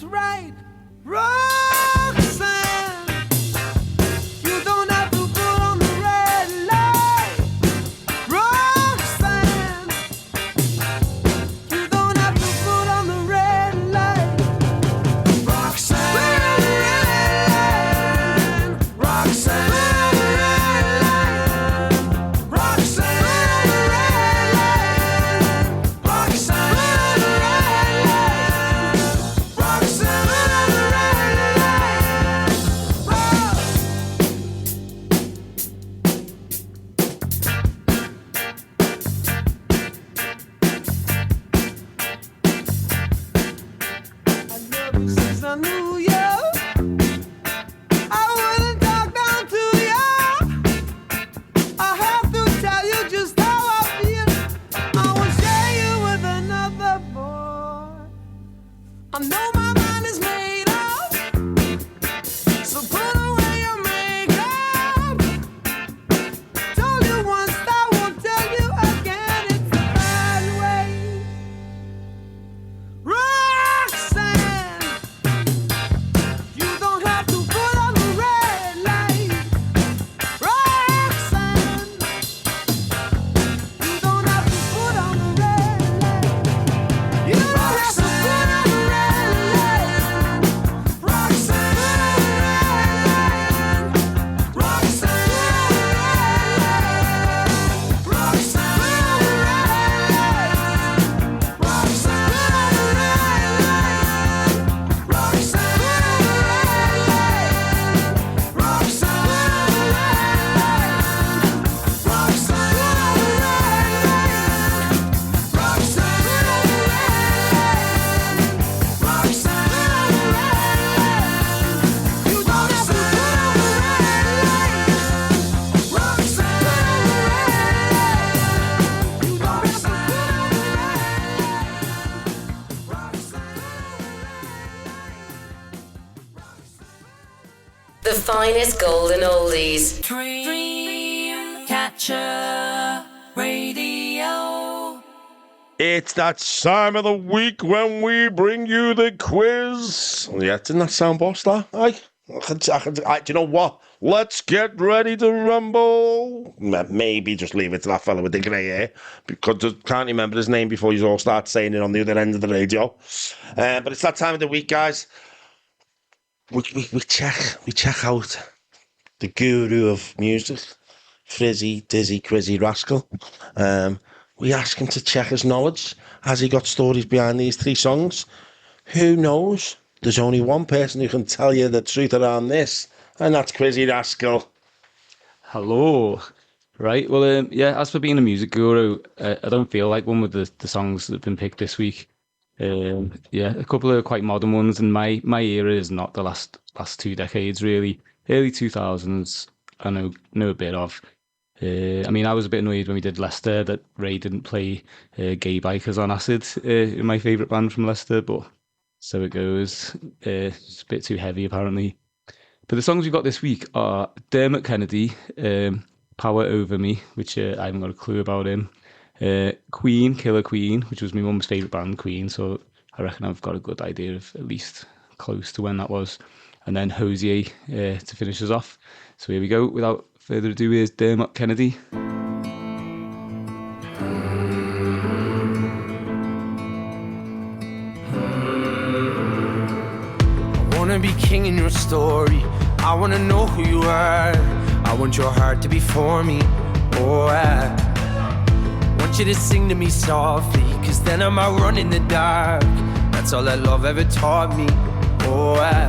Right, Roxanne. The finest golden oldies. Dream Catcher Radio. It's that time of the week when we bring you the quiz. Yeah, didn't that sound boss, that? Do you know what? Let's get ready to rumble. Maybe just leave it to that fella with the grey hair, because I can't remember his name before you all start saying it on the other end of the radio. But it's that time of the week, guys. We check out the guru of music, Frizzy, Dizzy, Crizzy Rascal. We ask him to check his knowledge. Has he got stories behind these three songs? Who knows? There's only one person who can tell you the truth around this, and that's Crizzy Rascal. Hello. Right, well, yeah, as for being a music guru, I don't feel like one with the songs that have been picked this week. Yeah, a couple of quite modern ones, and my era is not the last 2 decades, really. Early 2000s, I know a bit of. I mean, I was a bit annoyed when we did Leicester that Ray didn't play Gay Bikers on Acid in my favourite band from Leicester, but so it goes. It's a bit too heavy, apparently. But the songs we've got this week are Dermot Kennedy, Power Over Me, which I haven't got a clue about him. Queen, Killer Queen, which was my mum's favourite band, Queen, so I reckon I've got a good idea of at least close to when that was. And then Hosier to finish us off. So here we go. Without further ado, here's Dermot Kennedy. I wanna be king in your story. I wanna know who you are. I want your heart to be for me. Oh, I want you to sing to me softly, cause then I might run in the dark. That's all that love ever taught me. Oh, I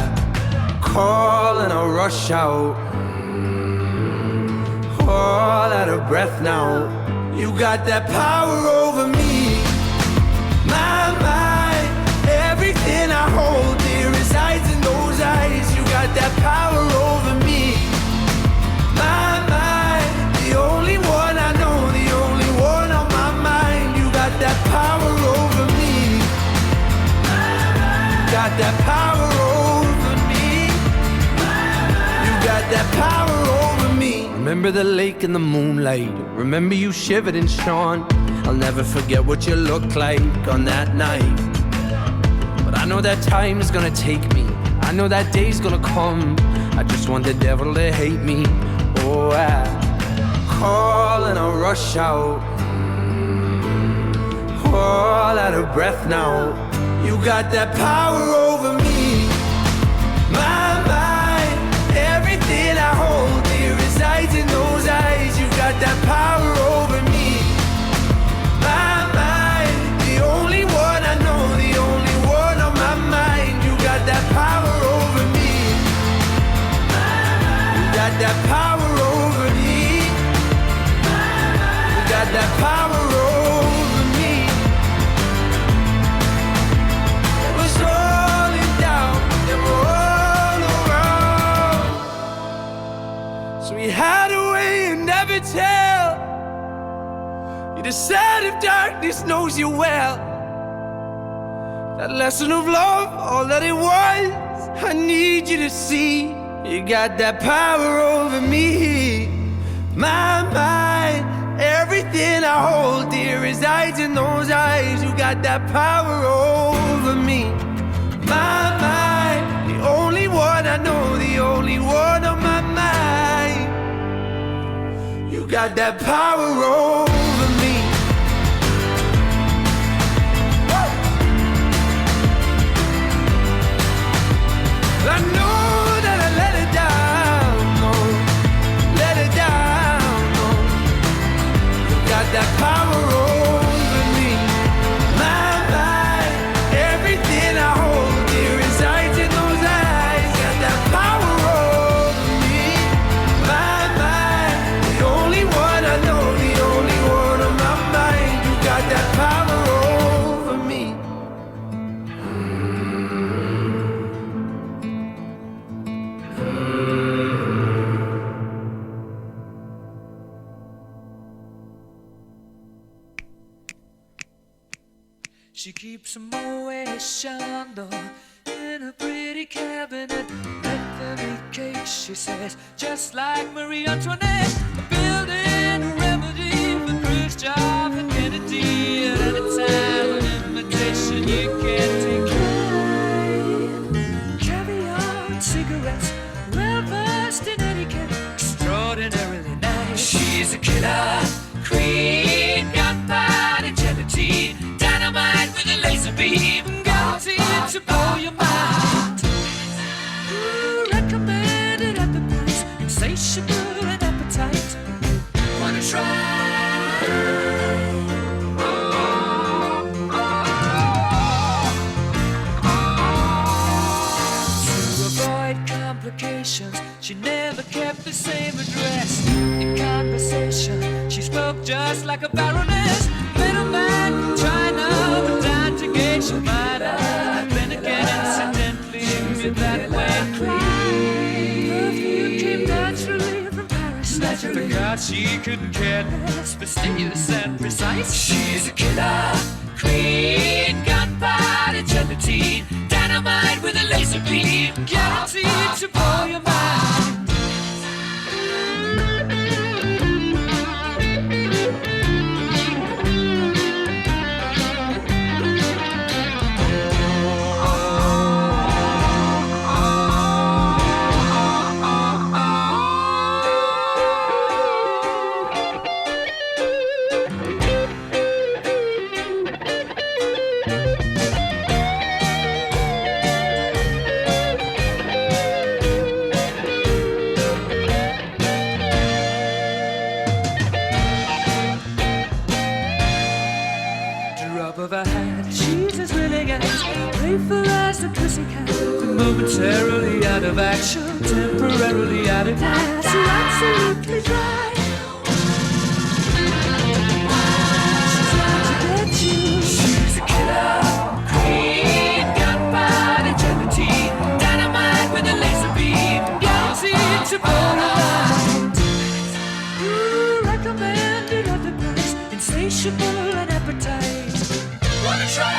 call and I rush out, all out of breath now. You got that power over me. My mind, everything I hold dear resides in those eyes. You got that power over me. My mind, the only one I know, the only one on my mind. You got that power over me. You got that power over me. You got that power over me. Remember the lake in the moonlight. Remember you shivered and shone. I'll never forget what you looked like on that night. But I know that time is gonna take me. I know that day's gonna come. I just want the devil to hate me. Oh, I call and I rush out, all out of breath now. You got that power over me. My mind, everything I hold dear resides in those eyes. You got that power over me. My mind, the only one I know, the only one on my mind. You got that power over me. You got that power over me. You got that power over me. It was all in doubt, they were all around. So we had a way and never tell. You decide if darkness knows you well. That lesson of love, all that it was, I need you to see. You got that power over me. My mind, everything I hold dear resides in those eyes. You got that power over me. My mind, the only one I know, the only one on my mind. You got that power over me. I know that I let it down, no, let it down, no. You got that power over me. My mind, everything I hold dear resides in those eyes. Got that power over me. My mind, the only one I know, the only one on my mind. You got that power over me. She keeps a Moet Chandon in a pretty cabinet. Bethany cake she says, just like Marie Antoinette, building a remedy for Khrushchev and Kennedy. At any time, an invitation you can't decline. Caviar and cigarettes, well versed in etiquette, extraordinarily nice. She's a killer queen, gunpowder gelatine, dynamite with a laser beam, guaranteed to blow your mind. Recommended at the price, insatiable and appetite. Wanna try? To avoid complications, she never kept the same address. In conversation, she spoke just like a baroness. Middleman from China, but down to gauge she might have been again incidentally with that way. Perfume came naturally from Paris. Naturally. Because she couldn't care less, fastidious and precise. She's a killer queen, gunpowder gelatine, dynamite with a laser beam, guaranteed to blow your mind. Of her hat, she's as willing as playful as a pussycat. Momentarily out of action, temporarily out of gas, so absolutely dry. She's out to get you. She's a killer queen, gunpowder gelatine, dynamite with a laser beam, guaranteed to blow her mind. Recommended at the price, insatiable and appetite. Wanna try?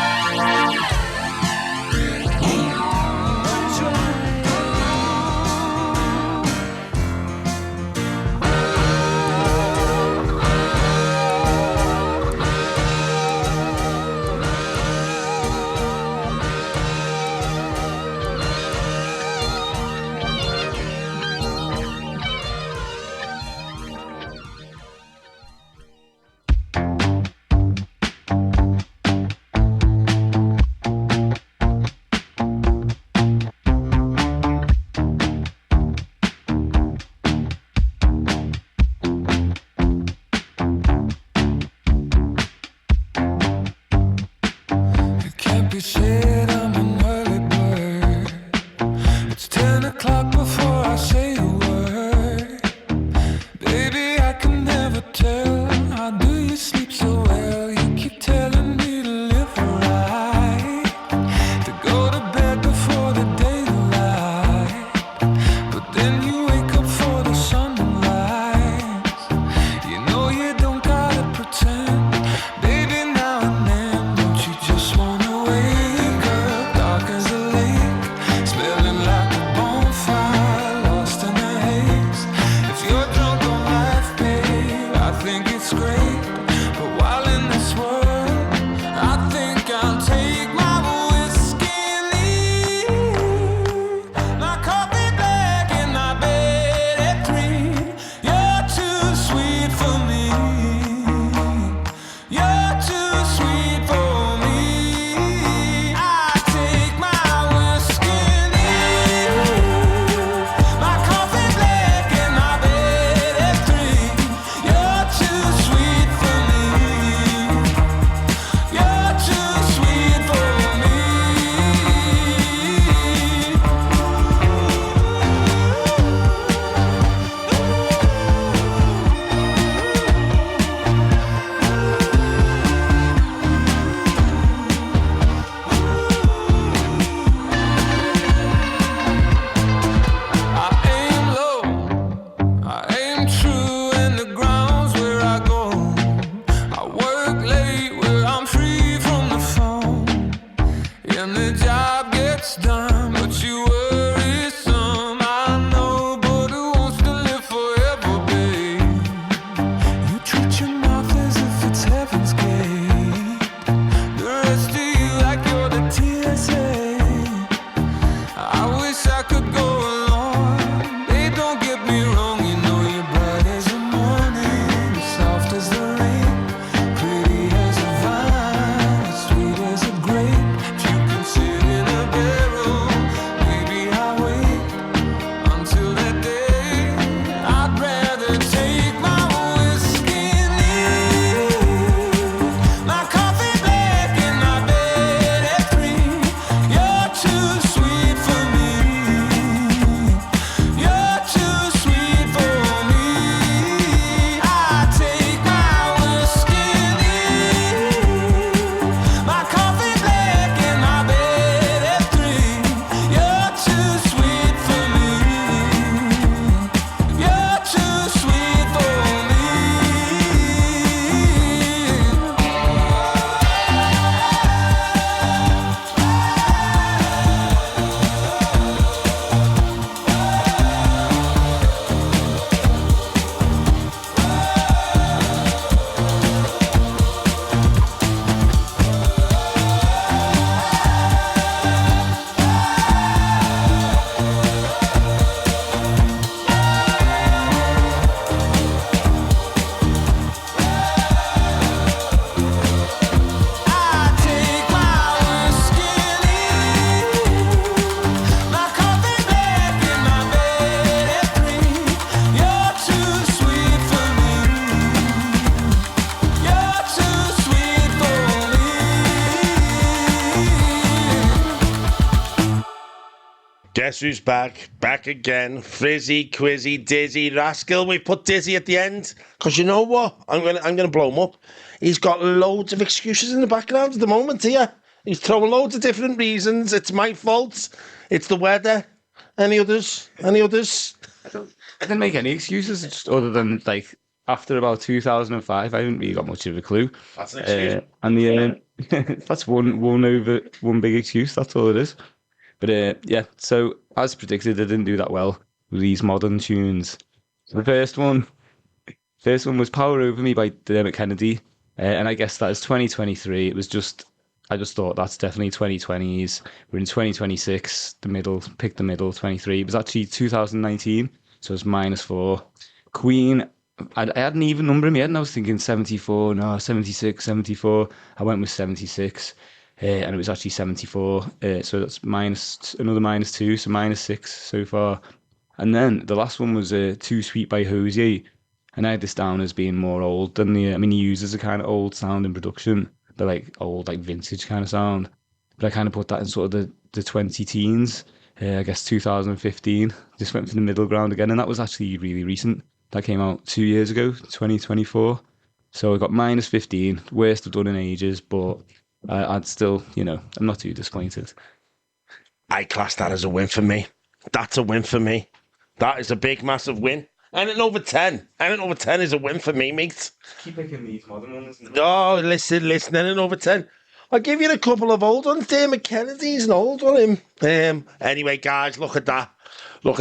Smelling like a bonfire, lost in the haze. Guess who's back? Back again. Frizzy, Quizzy, Dizzy, Rascal. We put Dizzy at the end because you know what? I'm gonna blow him up. He's got loads of excuses in the background at the moment here. He's throwing loads of different reasons. It's my fault. It's the weather. Any others? Any others? I didn't make any excuses, just other than like after about 2005, I haven't really got much of a clue. That's an excuse. And that's one big excuse. That's all it is. But yeah, so as predicted, I didn't do that well with these modern tunes. So the first one was "Power Over Me" by Dermot Kennedy, and I guess that is 2023. I just thought that's definitely 2020s. We're in 2026. Pick the middle. 23. It was actually 2019, so it's -4. Queen. I had an even number in my head, and I was thinking 74, no, 76, 74. I went with 76, and it was actually 74. So that's another -2, so -6 so far. And then the last one was "Too Sweet" by Hosier, and I had this down as being more old than he uses a kind of old sound in production, but like old, like vintage kind of sound. But I kind of put that in sort of the 20 teens, I guess 2015. Just went for the middle ground again, and that was actually really recent. That came out 2 years ago, 2024. So I got -15, worst I've done in ages, but I'd still, I'm not too disappointed. I class that as a win for me. That's a win for me. That is a big, massive win. Anything over 10. Anything over 10 is a win for me, mate. Keep picking these modern ones. Oh, listen. Anything over 10. I'll give you a couple of old ones. Dermot Kennedy's an old one. Anyway, guys, look at that. Do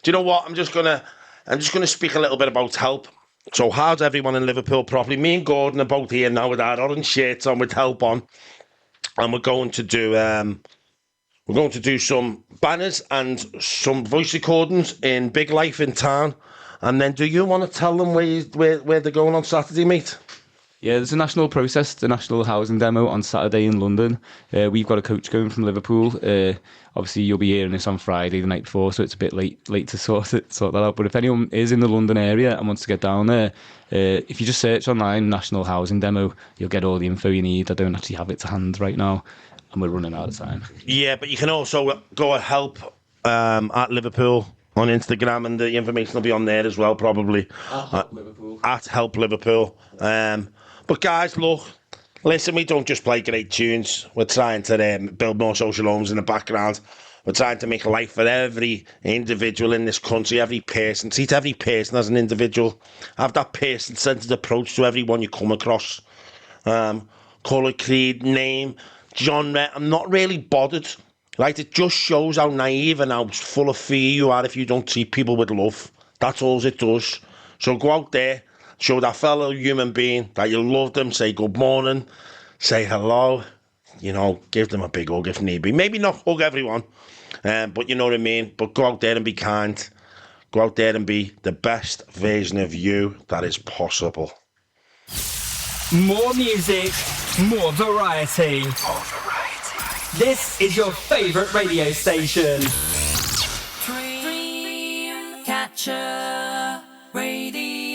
you know what? I'm just gonna speak a little bit about help. So how's everyone in Liverpool properly? Me and Gordon are both here now with our orange shirts on with help on, and we're going to do some banners and some voice recordings in Big Life in town. And then, do you want to tell them where they're going on Saturday, mate? Yeah, there's a national process, the national housing demo on Saturday in London. We've got a coach going from Liverpool. Obviously, you'll be hearing this on Friday, the night before, so it's a bit late to sort that out. But if anyone is in the London area and wants to get down there, if you just search online national housing demo, you'll get all the info you need. I don't actually have it to hand right now, and we're running out of time. Yeah, but you can also go and help at Liverpool on Instagram, and the information will be on there as well, probably. At Help Liverpool. But guys, look, listen, we don't just play great tunes. We're trying to build more social homes in the background. We're trying to make a life for every individual in this country, every person. Treat every person as an individual. Have that person-centred approach to everyone you come across. Colour, creed, name, genre. I'm not really bothered. Right? It just shows how naive and how full of fear you are if you don't treat people with love. That's all it does. So go out there. Show that fellow human being that you love them, say good morning, say hello, give them a big hug if need be. Maybe not hug everyone, but you know what I mean. But go out there and be kind. Go out there and be the best version of you that is possible. More music, more variety. This is your favourite radio station. Dream Catcher Radio.